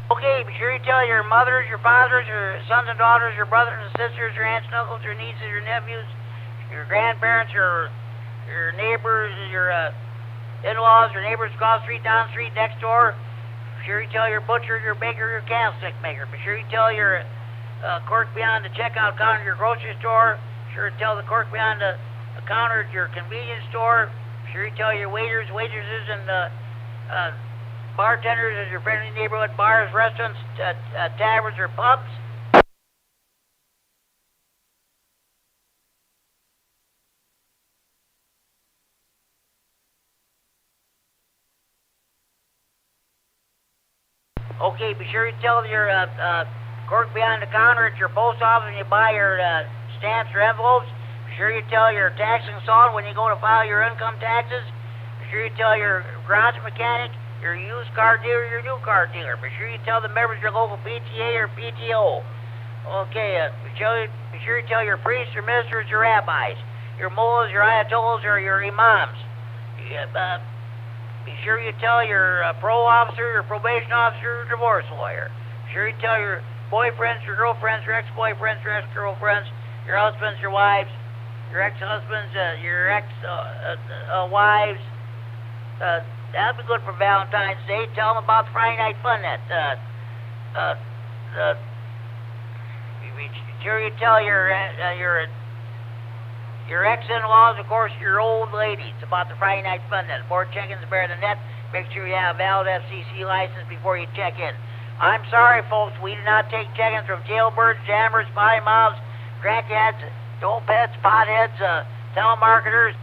[SPEAKER 1] Okay, be sure you tell your mothers, your fathers, your sons and daughters, your brothers and sisters, your aunts and uncles, your nieces, your nephews, your grandparents, your neighbors, your in-laws, your neighbors across the street, down the street, next door. Be sure you tell your butcher, your baker, your candlestick maker. Be sure you tell your clerk behind the checkout counter at your grocery store. Be sure you tell the clerk behind the counter at your convenience store. Be sure you tell your waiters, waitresses, and bartenders at your friendly neighborhood bars, restaurants, taverns, or pubs. Okay, be sure you tell your clerk behind the counter at your post office when you buy your stamps or envelopes. Be sure you tell your tax consultant when you go to file your income taxes. Be sure you tell your garage mechanic, your used car dealer, your new car dealer. Be sure you tell the members of your local PTA or PTO. Okay, be sure you tell your priests, your ministers, your rabbis, your mullahs, your ayatollahs, or your imams. Be sure you tell your parole officer, your probation officer, your divorce lawyer. Be sure you tell your boyfriends, your girlfriends, your ex-boyfriends, your ex-girlfriends, your husbands, your wives, your ex-husbands, your ex-wives. That'll be good for Valentine's Day. Tell them about the Friday Night Fun Net. Be sure you tell your ex-in-laws, of course, your old ladies, about the Friday Night Fun Net. More check-ins better than that. Make sure you have a valid FCC license before you check in. I'm sorry, folks, we do not take check-ins from jailbirds, jammers, potty mouths, crackheads, dope heads, potheads, telemarketers.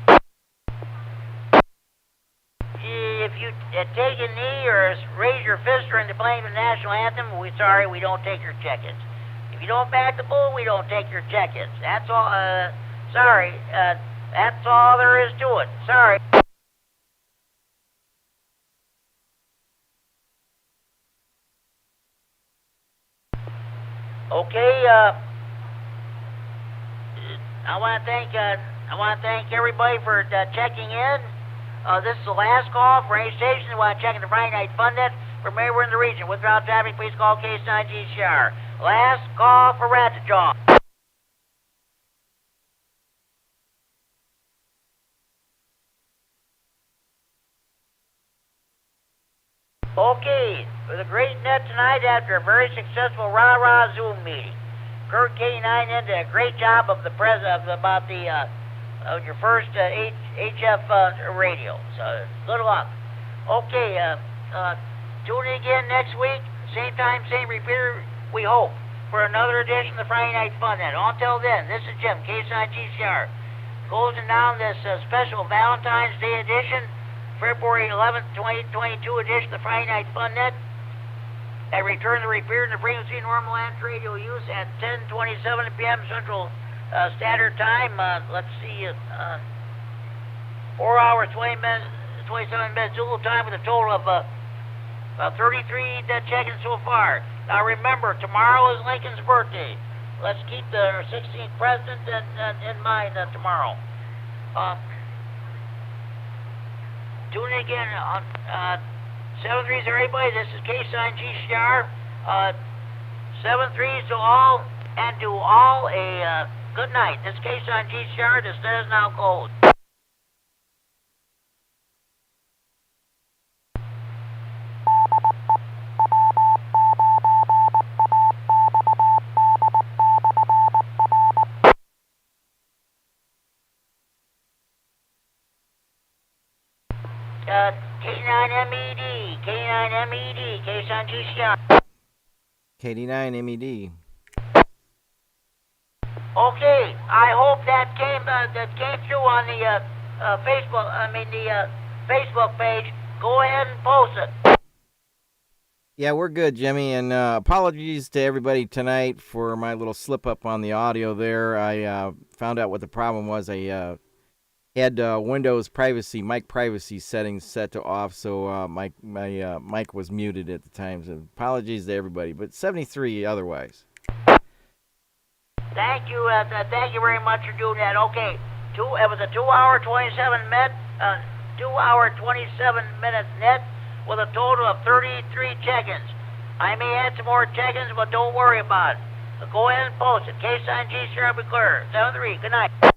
[SPEAKER 1] If you take a knee or raise your fist during the playing of the national anthem, we're sorry, we don't take your check-ins. If you don't back the bull, we don't take your check-ins. That's all. Sorry, that's all there is to it. Sorry. Okay, I want to thank everybody for checking in. This is the last call for any station that want to check in the Friday Night Fun Net from anywhere in the region. Without traffic, please call K9RFD. Last call for Ratchet. Okay, with a great net tonight after a very successful rah-rah Zoom meeting. Kurt K9 did a great job of the about your first HF radio. So good luck. Okay, tune in again next week, same time, same repeater, we hope, for another edition of the Friday Night Fun Net. Until then, this is Jim, K9GCR, closing down this special Valentine's Day edition, February 11th, 2022 edition of the Friday Night Fun Net. I return the repeater to frequency normal and radio use at 10:27 p.m. Central Standard Time. Let's see, 4 hours, 27 minutes Zulu time with a total of 33 check-ins so far. Now remember, tomorrow is Lincoln's birthday. Let's keep the 16th president in mind tomorrow. Tune in again on 7-3s, everybody. This is K9GCR. 7-3s to all, and to all a good night. This is K9GCR. This net is now closed. K9MED, K9MED, K9GCR.
[SPEAKER 8] KD9MED.
[SPEAKER 1] Okay, I hope that came through on the Facebook page. Go ahead and post it.
[SPEAKER 8] Yeah, we're good, Jimmy, and apologies to everybody tonight for my little slip-up on the audio there. I found out what the problem was. I had Windows mic privacy settings set to off, so my mic was muted at the time. So apologies to everybody, but 73 otherwise.
[SPEAKER 1] Thank you very much for doing that. Okay, it was a 2 hour 27 minute, 2 hour 27 minute net with a total of 33 check-ins. I may add some more check-ins, but don't worry about it. So go ahead and post it. K9G, sure, I'll be clear. 7-3. Good night.